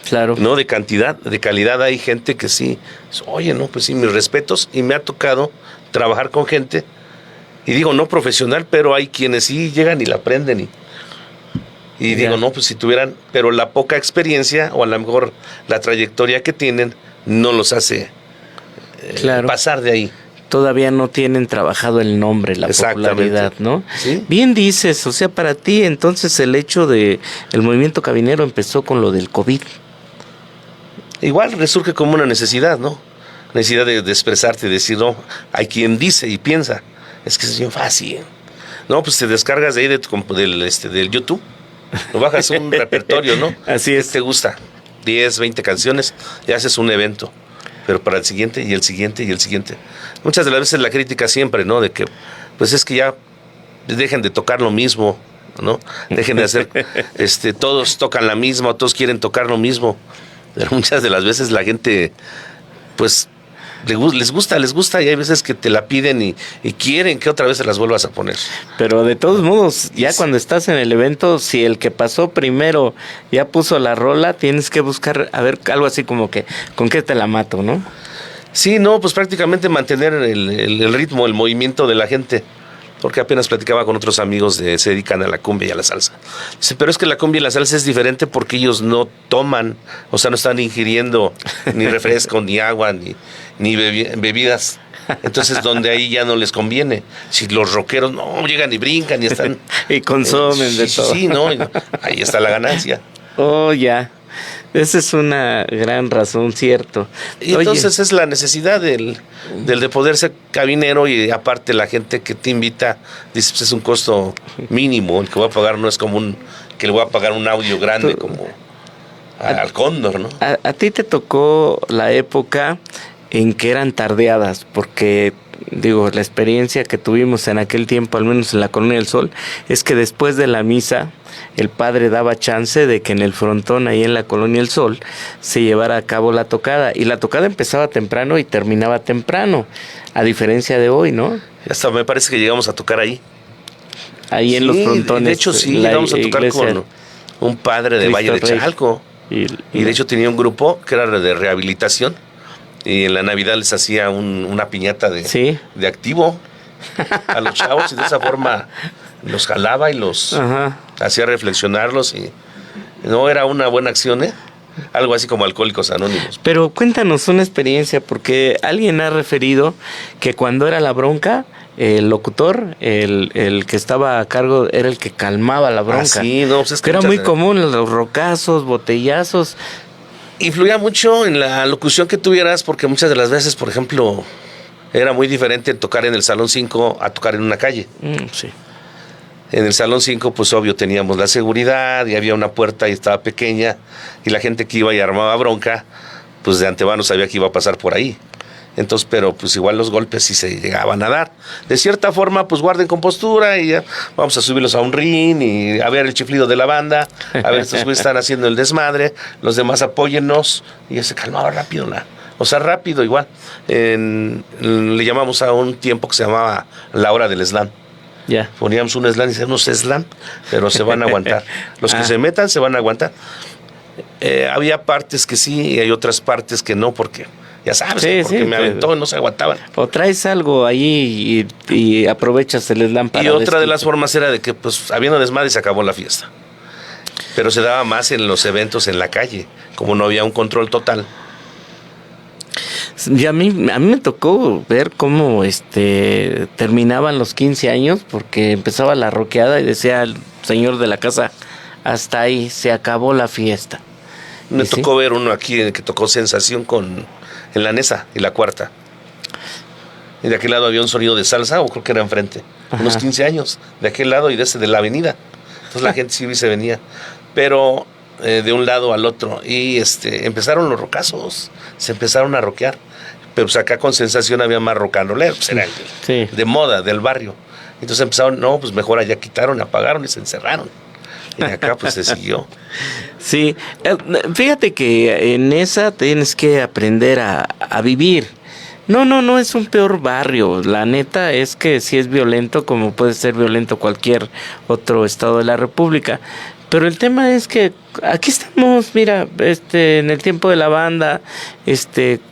Claro. No de cantidad, de calidad. Hay gente que sí, oye, no, pues sí, mis respetos, y me ha tocado trabajar con gente, y digo, no profesional, pero hay quienes sí llegan y la aprenden, y digo, no, pues si tuvieran, pero la poca experiencia, o a lo mejor la trayectoria que tienen, no los hace pasar de ahí. todavía no tienen trabajado el nombre, la popularidad, ¿no? ¿Sí? Bien dices, o sea, para ti entonces el hecho de el movimiento cabinero empezó con lo del COVID. Igual resurge como una necesidad, ¿no? Necesidad de expresarte, de decir, no, hay quien dice y piensa, es que es bien fácil. No, pues te descargas de ahí del YouTube, lo bajas un repertorio, ¿no? Así es. ¿Te gusta? 10, 20 canciones y haces un evento, pero para el siguiente y el siguiente y el siguiente. Muchas de las veces la crítica siempre, ¿no? De que, pues es que ya dejen de tocar lo mismo, ¿no? Dejen de hacer, todos tocan la misma, todos quieren tocar lo mismo. Pero muchas de las veces la gente, pues, les gusta y hay veces que te la piden y quieren que otra vez se las vuelvas a poner. Pero de todos modos, ya cuando estás en el evento, si el que pasó primero ya puso la rola, tienes que buscar, a ver, algo así como que, ¿con qué te la mato, no? Sí, no, pues prácticamente mantener el ritmo, el movimiento de la gente. Porque apenas platicaba con otros amigos se dedican a la cumbia y a la salsa. Dice, pero es que la cumbia y la salsa es diferente porque ellos no toman, o sea, no están ingiriendo ni refresco, ni agua, ni bebidas. Entonces, donde ahí ya no les conviene. Si los rockeros no llegan y brincan y están... y consumen de todo. Sí, no, ahí está la ganancia. Oh, ya. Esa es una gran razón, cierto. Y entonces es la necesidad del de poder ser cabinero y aparte la gente que te invita, dice, pues es un costo mínimo, el que voy a pagar no es como que le voy a pagar un audio grande como al Cóndor, ¿no? A ti te tocó la época en que eran tardeadas, porque digo, la experiencia que tuvimos en aquel tiempo, al menos en la Colonia del Sol, es que después de la misa, el padre daba chance de que en el frontón, ahí en la Colonia del Sol, se llevara a cabo la tocada. Y la tocada empezaba temprano y terminaba temprano, a diferencia de hoy, ¿no? Hasta me parece que llegamos a tocar ahí. Ahí en los frontones. De hecho, sí, llegamos a tocar con un padre de Valle de Chalco. Y de hecho tenía un grupo que era de rehabilitación. Y en la Navidad les hacía una piñata de activo a los chavos y de esa forma los jalaba y los hacía reflexionarlos y no era una buena acción, algo así como Alcohólicos Anónimos. Pero cuéntanos una experiencia, porque alguien ha referido que cuando era la bronca, el locutor, el que estaba a cargo, era el que calmaba la bronca. Sí, no, pues es que era muy común los rocazos, botellazos. Influía mucho en la locución que tuvieras, porque muchas de las veces, por ejemplo, era muy diferente tocar en el Salón 5 a tocar en una calle. Sí. En el Salón 5, pues obvio, teníamos la seguridad y había una puerta y estaba pequeña y la gente que iba y armaba bronca, pues de antemano sabía que iba a pasar por ahí. Entonces, pero pues igual los golpes sí se llegaban a dar. De cierta forma, pues guarden compostura y ya vamos a subirlos a un ring y a ver el chiflido de la banda, a ver, estos güeyes están haciendo el desmadre, los demás apóyennos, y ya se calmaba rápido rápido igual. Le llamamos a un tiempo que se llamaba la hora del slam. Ya. Poníamos un slam y decíamos slam, pero se van a aguantar. Los que se metan se van a aguantar. Había partes que sí y hay otras partes que no, porque ya sabes, porque me aventó y no se aguantaban. O traes algo ahí y aprovechas el slam para... Y otra de las formas era de que, pues, habiendo desmadre se acabó la fiesta. Pero se daba más en los eventos en la calle, como no había un control total. Y a mí me tocó ver cómo terminaban los 15 años, porque empezaba la rockeada y decía el señor de la casa, hasta ahí, se acabó la fiesta. Me tocó ver uno aquí que tocó Sensación en la Nesa y la Cuarta. Y de aquel lado había un sonido de salsa, o creo que era enfrente. Unos 15 años, de aquel lado y de la avenida. Entonces la gente sí se venía. Pero de un lado al otro. Y empezaron los rocazos, se empezaron a rockear. Pero pues acá con Sensación había más rock and rollero, pues era de moda, del barrio. Entonces empezaron, no, pues mejor allá quitaron, apagaron y se encerraron. Y acá pues se siguió. Sí, fíjate que en esa tienes que aprender a vivir. No es un peor barrio. La neta es que sí es violento, como puede ser violento cualquier otro estado de la República. Pero el tema es que aquí estamos, mira, en el tiempo de la banda,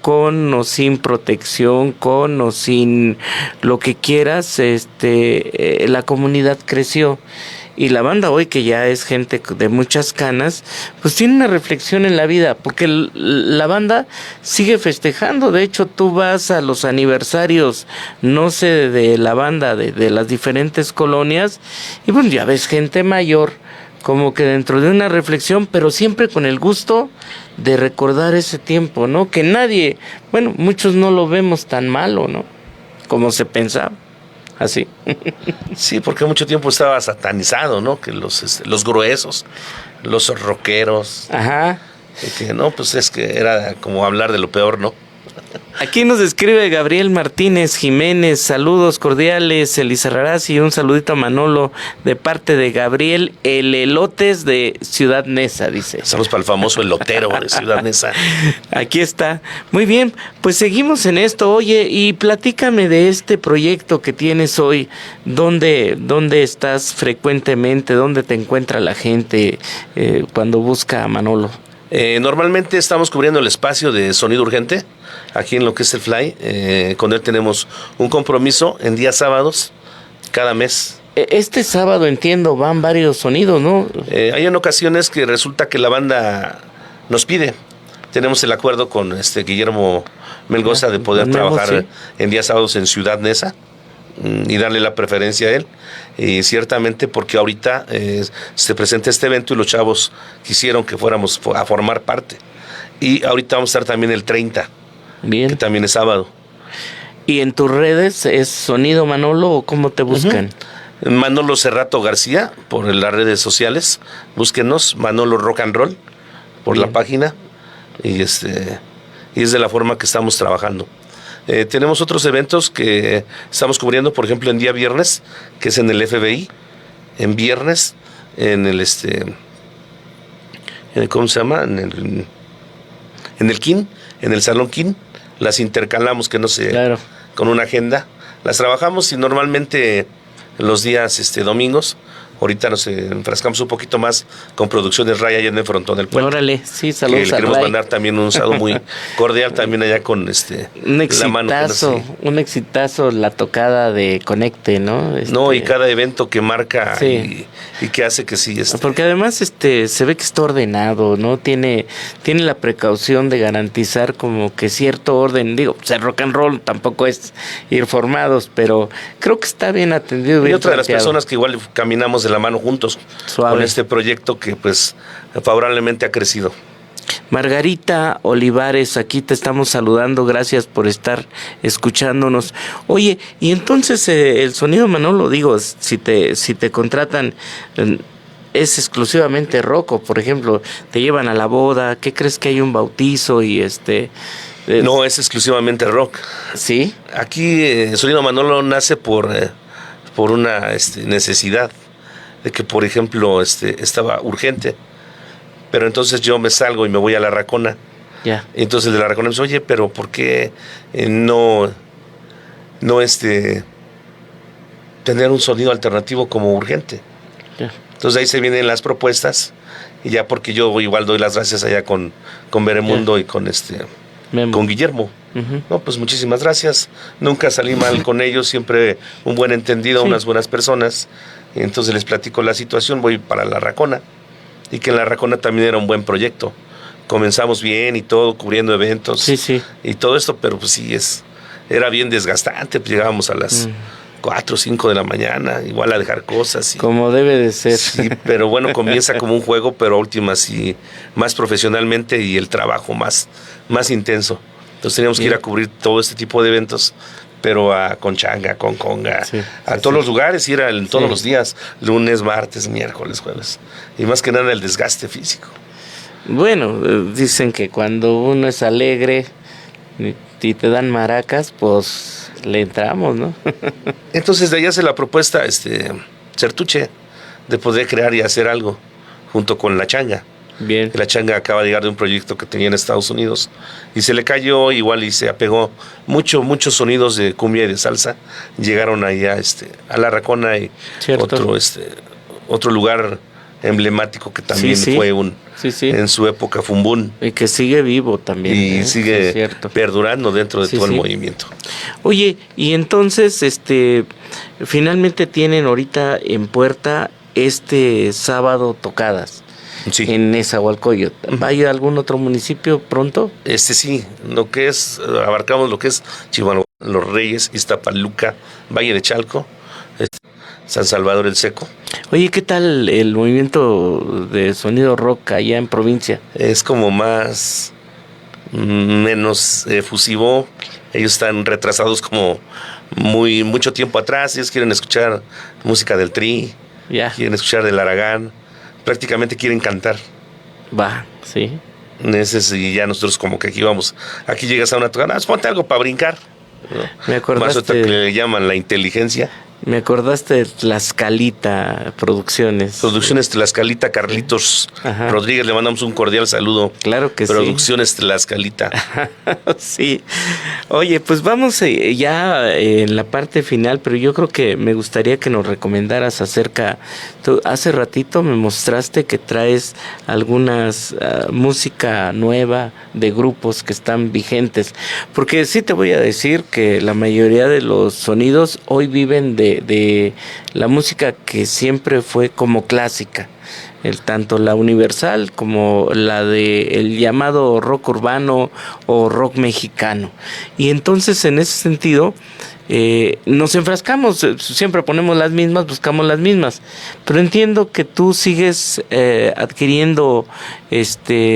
con o sin protección, con o sin lo que quieras, la comunidad creció. Y la banda hoy, que ya es gente de muchas canas, pues tiene una reflexión en la vida, porque la banda sigue festejando. De hecho, tú vas a los aniversarios, no sé, de la banda, de las diferentes colonias, y bueno, ya ves gente mayor, como que dentro de una reflexión, pero siempre con el gusto de recordar ese tiempo, ¿no? Que nadie, bueno, muchos no lo vemos tan malo, ¿no? Como se pensaba. Así. Sí, porque mucho tiempo estaba satanizado, ¿no? Que los gruesos, los rockeros. Ajá. Que no, pues es que era como hablar de lo peor, ¿no? Aquí nos escribe Gabriel Martínez Jiménez, saludos cordiales, Elizarrarás, y un saludito a Manolo de parte de Gabriel, el elotes de Ciudad Neza, dice. Saludos para el famoso elotero de Ciudad Neza. Aquí está. Muy bien, pues seguimos en esto. Oye, y platícame de este proyecto que tienes hoy. ¿Dónde estás frecuentemente? ¿Dónde te encuentra la gente cuando busca a Manolo? Normalmente estamos cubriendo el espacio de sonido urgente, aquí en lo que es el Fly. Con él tenemos un compromiso en días sábados, cada mes. Este sábado, entiendo, van varios sonidos, ¿no? Hay en ocasiones que resulta que la banda nos pide. Tenemos el acuerdo con Guillermo Melgoza de poder trabajar sí, en días sábados en Ciudad Neza y darle la preferencia a él. Y ciertamente porque ahorita se presenta este evento y los chavos quisieron que fuéramos a formar parte. Y ahorita vamos a estar también el 30, bien, que también es sábado. ¿Y en tus redes es Sonido Manolo o cómo te buscan? Manolo Cerrato García por las redes sociales. Búsquenos, Manolo Rock and Roll por bien, la página. Y es de la forma que estamos trabajando. Tenemos otros eventos que estamos cubriendo, por ejemplo, en día viernes, que es en el FBI, en viernes, en el ¿cómo se llama? En el KIN, en el Salón KIN, las intercalamos, que no sé, claro, con una agenda, las trabajamos y normalmente los días domingos. Ahorita nos enfrascamos un poquito más con Producciones Ray allá en el frontón del puente. Órale, sí, saludos que le queremos mandar también un saludo muy cordial también allá con un exitazo, un exitazo la tocada de Conecte, ¿no? No, y cada evento que marca sí, y que hace que sí. Porque además se ve que está ordenado, ¿no? Tiene la precaución de garantizar como que cierto orden. Digo, el rock and roll tampoco es ir formados, pero creo que está bien atendido. Y bien otra planteado. De las personas que igual caminamos de la mano juntos. Suave. Con este proyecto que pues favorablemente ha crecido. Margarita Olivares, aquí te estamos saludando, gracias por estar escuchándonos. Oye, y entonces el Sonido Manolo, digo, si te contratan, ¿es exclusivamente rock o, por ejemplo, te llevan a la boda? ¿Qué crees que hay un bautizo y No, es exclusivamente rock. ¿Sí? Aquí Sonido Manolo nace por una necesidad de que, por ejemplo, estaba urgente, pero entonces yo me salgo y me voy a La Racona. Ya. Entonces de La Racona me dice, oye, pero ¿por qué no tener un sonido alternativo como urgente? Ya. Entonces ahí se vienen las propuestas, y ya porque yo igual doy las gracias allá con Beremundo, ya, y con con Guillermo. Uh-huh. No, pues muchísimas gracias. Nunca salí mal con ellos, siempre un buen entendido, sí, unas buenas personas. Y entonces les platico la situación, voy para La Racona, y que en La Racona también era un buen proyecto. Comenzamos bien y todo, cubriendo eventos, sí, sí, y todo esto, pero pues sí, era bien desgastante. Pues llegábamos a las 4 o 5 de la mañana, igual a dejar cosas. Como debe de ser. Sí, pero bueno, comienza como un juego, pero a últimas sí, más profesionalmente, y el trabajo más intenso. Entonces teníamos que ir a cubrir todo este tipo de eventos, pero con changa, con conga, sí, a todos los lugares, y era todos los días, lunes, martes, miércoles, jueves. Y más que nada el desgaste físico. Bueno, dicen que cuando uno es alegre y te dan maracas, pues le entramos, ¿no? Entonces de ahí hace la propuesta Certuche de poder crear y hacer algo junto con La Changa. Bien. La Changa acaba de llegar de un proyecto que tenía en Estados Unidos y se le cayó igual y se apegó muchos sonidos de cumbia y de salsa. Llegaron allá a La Racona y otro lugar emblemático que también fue en su época Fumbún. Y que sigue vivo también. Y sigue perdurando dentro de todo el movimiento. Oye, y entonces finalmente tienen ahorita en puerta este sábado tocadas. Sí. En Nezahualcóyotl. ¿Va a ir a algún otro municipio pronto? Sí, abarcamos lo que es Chihuahua, Los Reyes, Iztapaluca, Valle de Chalco, San Salvador el Seco. Oye, ¿qué tal el movimiento de sonido rock allá en provincia? Es como menos efusivo. Ellos están retrasados como mucho tiempo atrás. Ellos quieren escuchar música del Tri, quieren escuchar del Aragán. Prácticamente quieren cantar. Va, sí. Y ya nosotros como que aquí llegas a una tocada, ponte algo para brincar, ¿no? Me acordaste, más otra que le llaman la inteligencia. Me acordaste de Tlaxcalita Producciones. Producciones Tlaxcalita, Carlitos Rodríguez, le mandamos un cordial saludo. Claro que Producciones Tlaxcalita. Sí. Oye, pues vamos ya en la parte final, pero yo creo que me gustaría que nos recomendaras tú hace ratito me mostraste que traes algunas música nueva de grupos que están vigentes, porque sí te voy a decir que la mayoría de los sonidos hoy viven de la música que siempre fue como clásica, tanto la universal como la de el llamado rock urbano o rock mexicano. Y entonces en ese sentido nos enfrascamos, siempre ponemos las mismas, buscamos las mismas, pero entiendo que tú sigues adquiriendo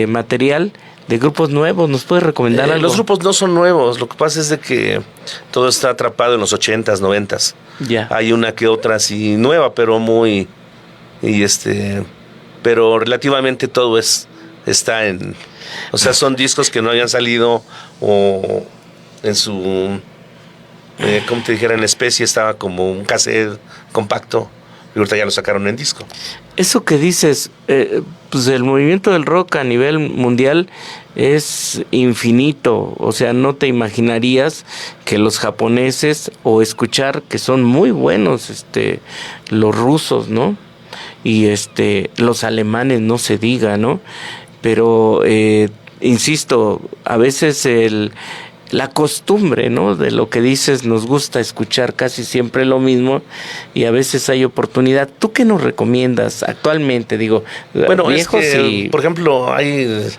material de grupos nuevos. ¿Nos puedes recomendar algo? Los grupos no son nuevos, lo que pasa es de que todo está atrapado en los 80s, 90s. Ya. Hay una que otra así nueva, pero pero relativamente todo está en, o sea, son discos que no habían salido o en su como te dijera, en especie, estaba como un cassette compacto y ahorita ya lo sacaron en disco. Eso que dices, pues el movimiento del rock a nivel mundial es infinito, o sea, no te imaginarías que los japoneses, o escuchar que son muy buenos, los rusos, ¿no? Y los alemanes, no se diga, ¿no? Pero insisto, a veces la costumbre, ¿no? De lo que dices, nos gusta escuchar casi siempre lo mismo y a veces hay oportunidad. ¿Tú qué nos recomiendas actualmente? Digo, bueno, viejos es que, y... por ejemplo, hay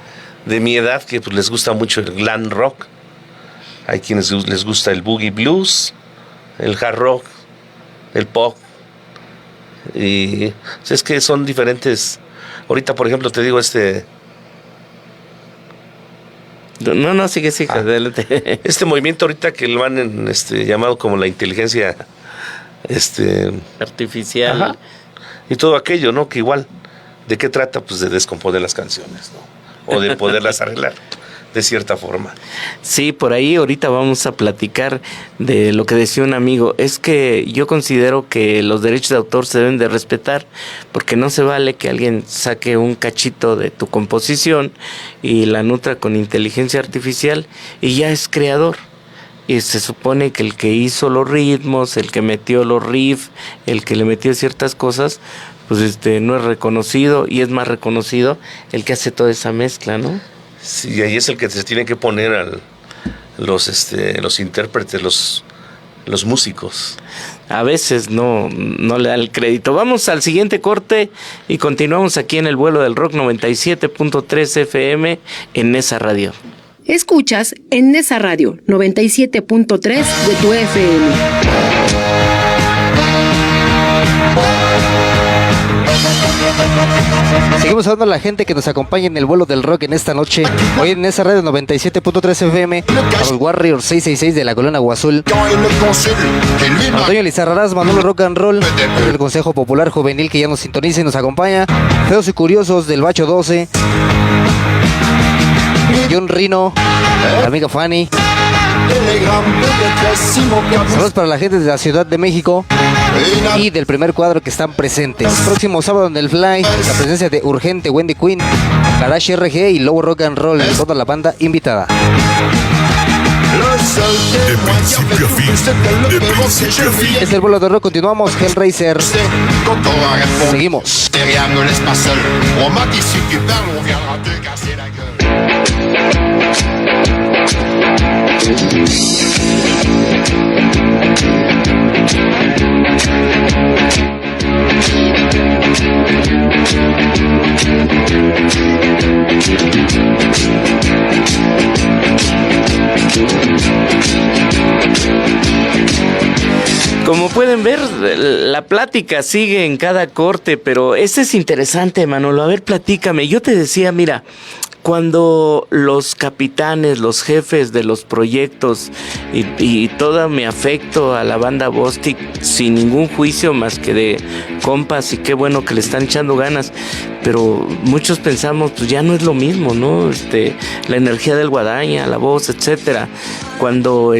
de mi edad que pues, les gusta mucho el glam rock. Hay quienes les gusta el boogie blues, el hard rock, el pop. Y es que son diferentes. Ahorita, por ejemplo, te digo No, sigue, adelante. Este movimiento ahorita que lo han llamado como la inteligencia artificial. Ajá. Y todo aquello, ¿no? Que igual, ¿de qué trata? Pues de descomponer las canciones, ¿no? O de poderlas arreglar de cierta forma. Sí, por ahí ahorita vamos a platicar de lo que decía un amigo. Es que yo considero que los derechos de autor se deben de respetar, porque no se vale que alguien saque un cachito de tu composición y la nutra con inteligencia artificial y ya es creador. Y se supone que el que hizo los ritmos, el que metió los riffs, el que le metió ciertas cosas, pues no es reconocido, y es más reconocido el que hace toda esa mezcla, ¿no? Sí, ahí es el que se tiene que poner los intérpretes, los músicos. A veces no le da el crédito. Vamos al siguiente corte y continuamos aquí en el vuelo del rock 97.3 FM en Nesa Radio. Escuchas en Nesa Radio 97.3 de tu FM. Seguimos hablando a la gente que nos acompaña en el vuelo del rock en esta noche. Hoy en Nesa Radio 97.3 FM, a los Warriors 666 de la Colonia Guazul, Antonio Lizarrarás, Manolo Rock and Roll, el Consejo Popular Juvenil que ya nos sintoniza y nos acompaña, Feos y Curiosos del Bacho 12, John Rino, la amiga Fanny. Saludos para la gente de la Ciudad de México y del Primer Cuadro que están presentes. Próximo sábado en el Fly, la presencia de Urgente, Wendy Queen, Garage RG y Lobo Rock and Roll, toda la banda invitada. De principio a fin, de principio a fin. Es el vuelo de rock, continuamos, Hellraiser. Seguimos. pueden ver, la plática sigue en cada corte, pero este es interesante, Manolo. A ver, platícame. Yo te decía, mira, cuando los capitanes, los jefes de los proyectos y todo mi afecto a la banda Bostik, sin ningún juicio más que de compas, y qué bueno que le están echando ganas, pero muchos pensamos, pues ya no es lo mismo, ¿no? La energía del Guadaña, la voz, etcétera. Cuando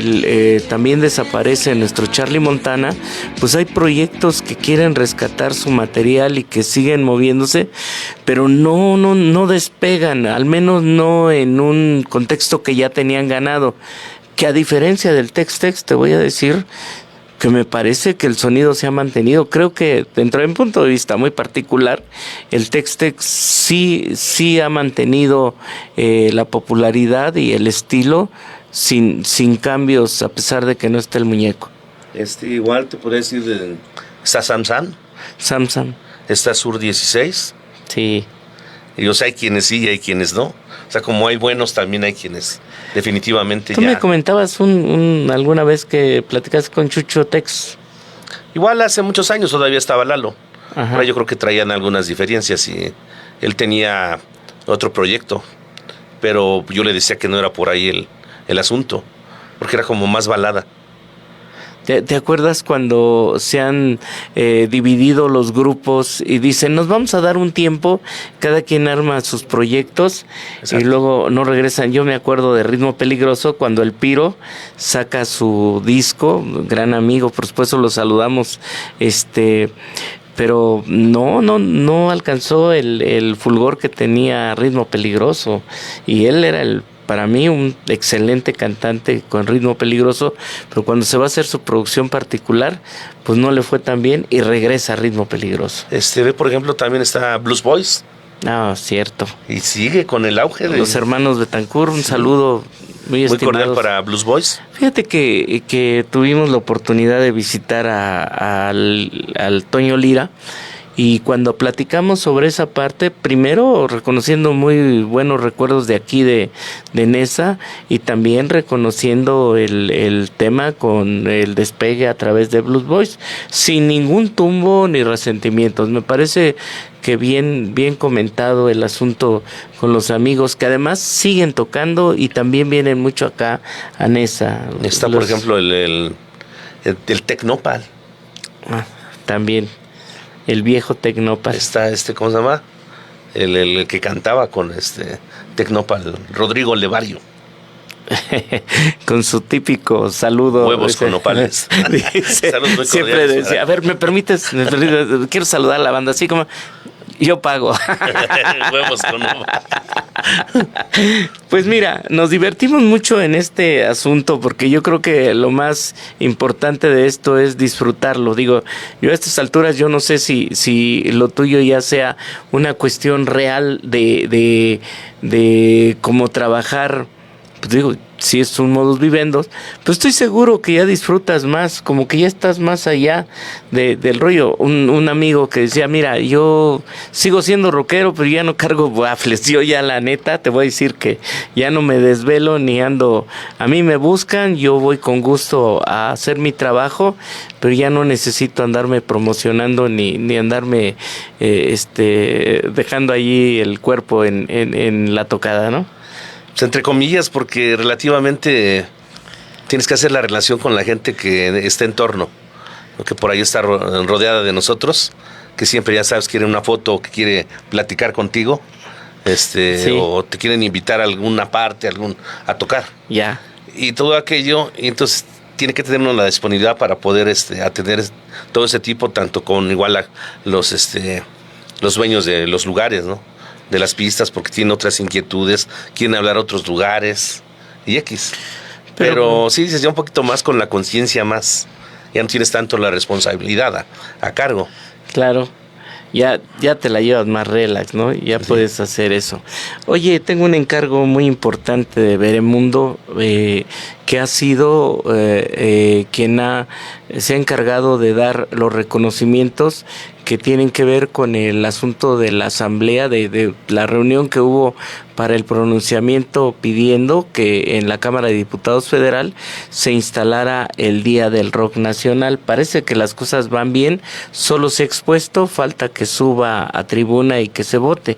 también desaparece nuestro Charlie Montana, pues hay proyectos que quieren rescatar su material y que siguen moviéndose, pero no despegan, al menos no en un contexto que ya tenían ganado. Que a diferencia del Tex-Tex, te voy a decir que me parece que el sonido se ha mantenido. Creo que dentro de un punto de vista muy particular, el Tex-Tex sí ha mantenido la popularidad y el estilo sin cambios, a pesar de que no esté el muñeco. Igual te podría decir, está Samsam, está Sur 16. Sí. Y o sea, hay quienes sí y hay quienes no. O sea, como hay buenos, también hay quienes definitivamente Tú me comentabas alguna vez que platicaste con Chucho Tex. Igual hace muchos años todavía estaba Lalo. Ajá. Ahora yo creo que traían algunas diferencias y él tenía otro proyecto. Pero yo le decía que no era por ahí el asunto, porque era como más balada. ¿Te acuerdas cuando se han dividido los grupos y dicen, nos vamos a dar un tiempo, cada quien arma sus proyectos? Exacto. Y luego no regresan? Yo me acuerdo de Ritmo Peligroso, cuando el Piro saca su disco, gran amigo, por supuesto lo saludamos, pero no alcanzó el fulgor que tenía Ritmo Peligroso, y él era para mí un excelente cantante con Ritmo Peligroso, pero cuando se va a hacer su producción particular, pues no le fue tan bien y regresa a Ritmo Peligroso. Ve, por ejemplo, también está Blues Boys. Ah, cierto. Y sigue con el auge de los hermanos Betancourt. Un saludo muy cordial para Blues Boys. Fíjate que tuvimos la oportunidad de visitar al Toño Lira. Y cuando platicamos sobre esa parte, primero reconociendo muy buenos recuerdos de aquí de Nesa, y también reconociendo el tema con el despegue a través de Blues Boys, sin ningún tumbo ni resentimientos. Me parece que bien comentado el asunto con los amigos, que además siguen tocando y también vienen mucho acá a Nesa. Está, por ejemplo, el Tecnopal. También. El viejo Tecnopal. Está ¿cómo se llama? El que cantaba con Tecnopal, Rodrigo Levario. Con su típico saludo. Huevos con nopales. Siempre decía, a ver, ¿me permites? Quiero saludar a la banda, así como yo pago. Huevos con nopales. Pues mira, nos divertimos mucho en este asunto, porque yo creo que lo más importante de esto es disfrutarlo. Digo, yo a estas alturas yo no sé si lo tuyo ya sea una cuestión real de cómo trabajar. Pues digo, si es un modus vivendi, pues estoy seguro que ya disfrutas más, como que ya estás más allá del rollo. Un amigo que decía, mira, yo sigo siendo rockero, pero ya no cargo waffles. Yo ya, la neta, te voy a decir que ya no me desvelo ni ando. A mí me buscan, yo voy con gusto a hacer mi trabajo, pero ya no necesito andarme promocionando ni andarme dejando allí el cuerpo en la tocada, ¿no? Pues entre comillas, porque relativamente tienes que hacer la relación con la gente que está en torno, que por ahí está rodeada de nosotros, que siempre, ya sabes, quiere una foto o que quiere platicar contigo, sí. O te quieren invitar a alguna parte, a tocar. Ya. Y todo aquello, y entonces tiene que tener uno la disponibilidad para poder atender todo ese tipo, tanto con igual a los dueños de los lugares, ¿no? De las pistas, porque tienen otras inquietudes, quieren hablar a otros lugares y X. Pero sí, dices ya un poquito más con la conciencia más, ya no tienes tanto la responsabilidad a cargo. Claro, ya te la llevas más relax, ¿no? Ya sí. Puedes hacer eso. Oye, tengo un encargo muy importante de Veremundo, que ha sido quien se ha encargado de dar los reconocimientos que tienen que ver con el asunto de la asamblea, de la reunión que hubo para el pronunciamiento pidiendo que en la Cámara de Diputados Federal se instalara el Día del Rock Nacional. Parece que las cosas van bien, solo se ha expuesto, falta que suba a tribuna y que se vote,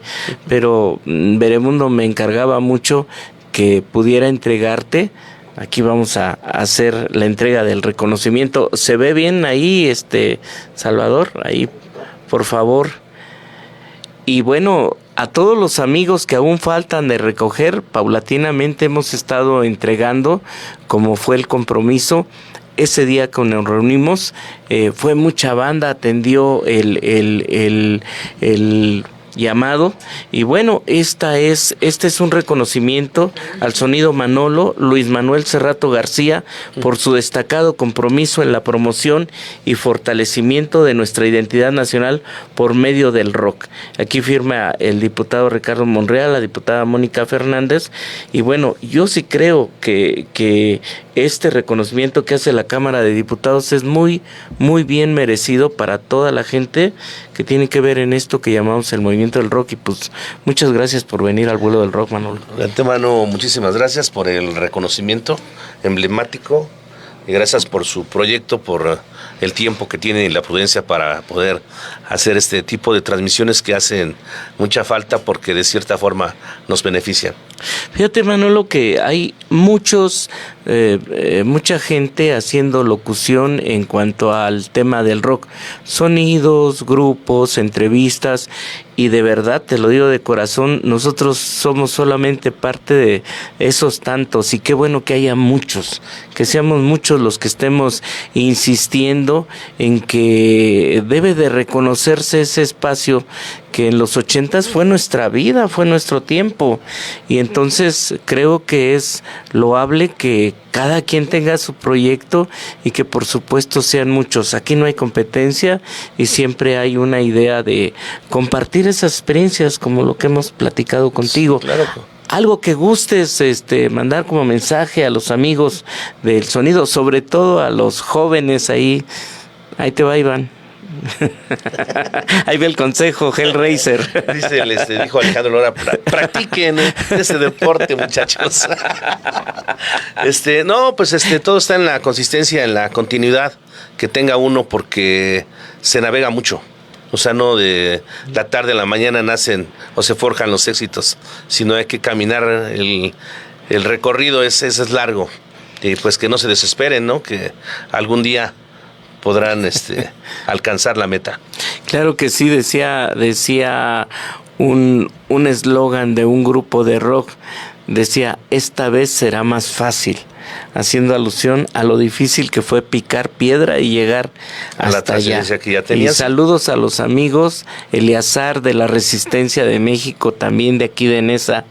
pero Beremundo me encargaba mucho que pudiera entregarte. Aquí vamos a hacer la entrega del reconocimiento. ¿Se ve bien ahí, Salvador? Ahí, por favor. Y bueno, a todos los amigos que aún faltan de recoger, paulatinamente hemos estado entregando, como fue el compromiso. Ese día que nos reunimos, fue mucha banda, atendió el llamado, y bueno, este es un reconocimiento al Sonido Manolo, Luis Manuel Cerrato García, por su destacado compromiso en la promoción y fortalecimiento de nuestra identidad nacional por medio del rock. Aquí firma el diputado Ricardo Monreal, la diputada Mónica Fernández, y bueno, yo sí creo que este reconocimiento que hace la Cámara de Diputados es muy, muy bien merecido para toda la gente que tiene que ver en esto que llamamos el movimiento del rock. Y pues muchas gracias por venir al vuelo del rock, Manolo. De antemano, muchísimas gracias por el reconocimiento emblemático y gracias por su proyecto, por el tiempo que tiene y la prudencia para poder hacer este tipo de transmisiones que hacen mucha falta porque de cierta forma nos benefician. Fíjate, Manolo, que hay mucha gente haciendo locución en cuanto al tema del rock, sonidos, grupos, entrevistas, y de verdad, te lo digo de corazón, nosotros somos solamente parte de esos tantos, y qué bueno que haya muchos, que seamos muchos los que estemos insistiendo en que debe de reconocerse ese espacio que en los 80s fue nuestra vida, fue nuestro tiempo, y entonces creo que es loable que cada quien tenga su proyecto y que por supuesto sean muchos. Aquí no hay competencia y siempre hay una idea de compartir esas experiencias como lo que hemos platicado contigo. Sí, claro. Algo que gustes mandar como mensaje a los amigos del sonido, sobre todo a los jóvenes ahí te va, Iván. Ahí ve el consejo, Hellraiser. Dijo Alejandro Lora, practiquen ese deporte, muchachos. No, pues todo está en la consistencia, en la continuidad que tenga uno, porque se navega mucho. O sea, no de la tarde a la mañana nacen o se forjan los éxitos, sino hay que caminar el recorrido, ese es largo. Y pues que no se desesperen, ¿no? Que algún día podrán alcanzar la meta. Claro que sí, decía un eslogan de un grupo de rock, decía, esta vez será más fácil, haciendo alusión a lo difícil que fue picar piedra y llegar hasta allá. Que ya tenías. Y saludos a los amigos, Eleazar de la Resistencia de México, también de aquí de Nesa,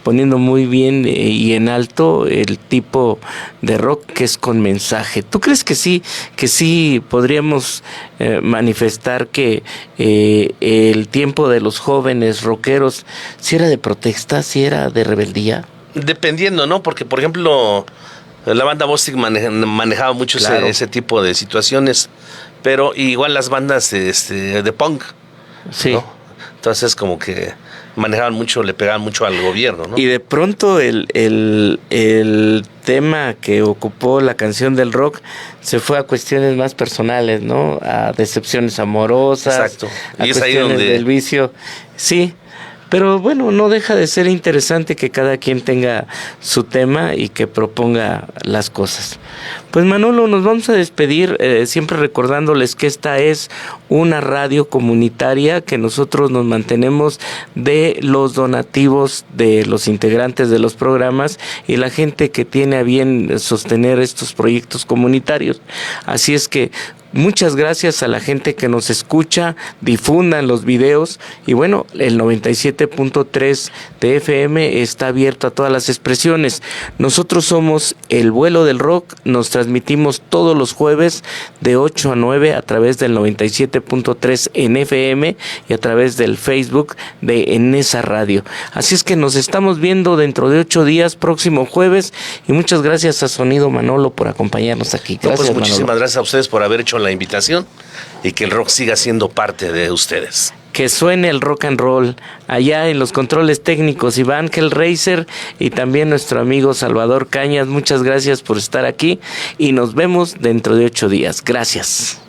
poniendo muy bien y en alto el tipo de rock que es con mensaje. ¿Tú crees que sí podríamos manifestar que el tiempo de los jóvenes rockeros, si era de protesta, si era de rebeldía? Dependiendo, ¿no? Porque, por ejemplo, la banda Bostic manejaba mucho ese tipo de situaciones, pero igual las bandas de punk, sí, ¿no? Entonces como que manejaban mucho, le pegaban mucho al gobierno, ¿no? Y de pronto el tema que ocupó la canción del rock se fue a cuestiones más personales, ¿no? A decepciones amorosas. Exacto. Y es ahí donde del vicio. Sí. Pero bueno, no deja de ser interesante que cada quien tenga su tema y que proponga las cosas. Pues Manolo, nos vamos a despedir siempre recordándoles que esta es una radio comunitaria, que nosotros nos mantenemos de los donativos de los integrantes de los programas y la gente que tiene a bien sostener estos proyectos comunitarios. Así es que muchas gracias a la gente que nos escucha, difundan los videos y bueno, el 97.3 de FM está abierto a todas las expresiones. Nosotros somos El Vuelo del Rock, nos transmitimos todos los jueves de 8 a 9 a través del 97.3 en FM y a través del Facebook de Enesa Radio. Así es que nos estamos viendo dentro de 8 días, próximo jueves, y muchas gracias a Sonido Manolo por acompañarnos aquí. Gracias, pues muchísimas gracias a ustedes por haber hecho la invitación y que el rock siga siendo parte de ustedes. Que suene el rock and roll. Allá en los controles técnicos, Iván Hellraiser y también nuestro amigo Salvador Cañas. Muchas gracias por estar aquí y nos vemos dentro de 8 días. Gracias.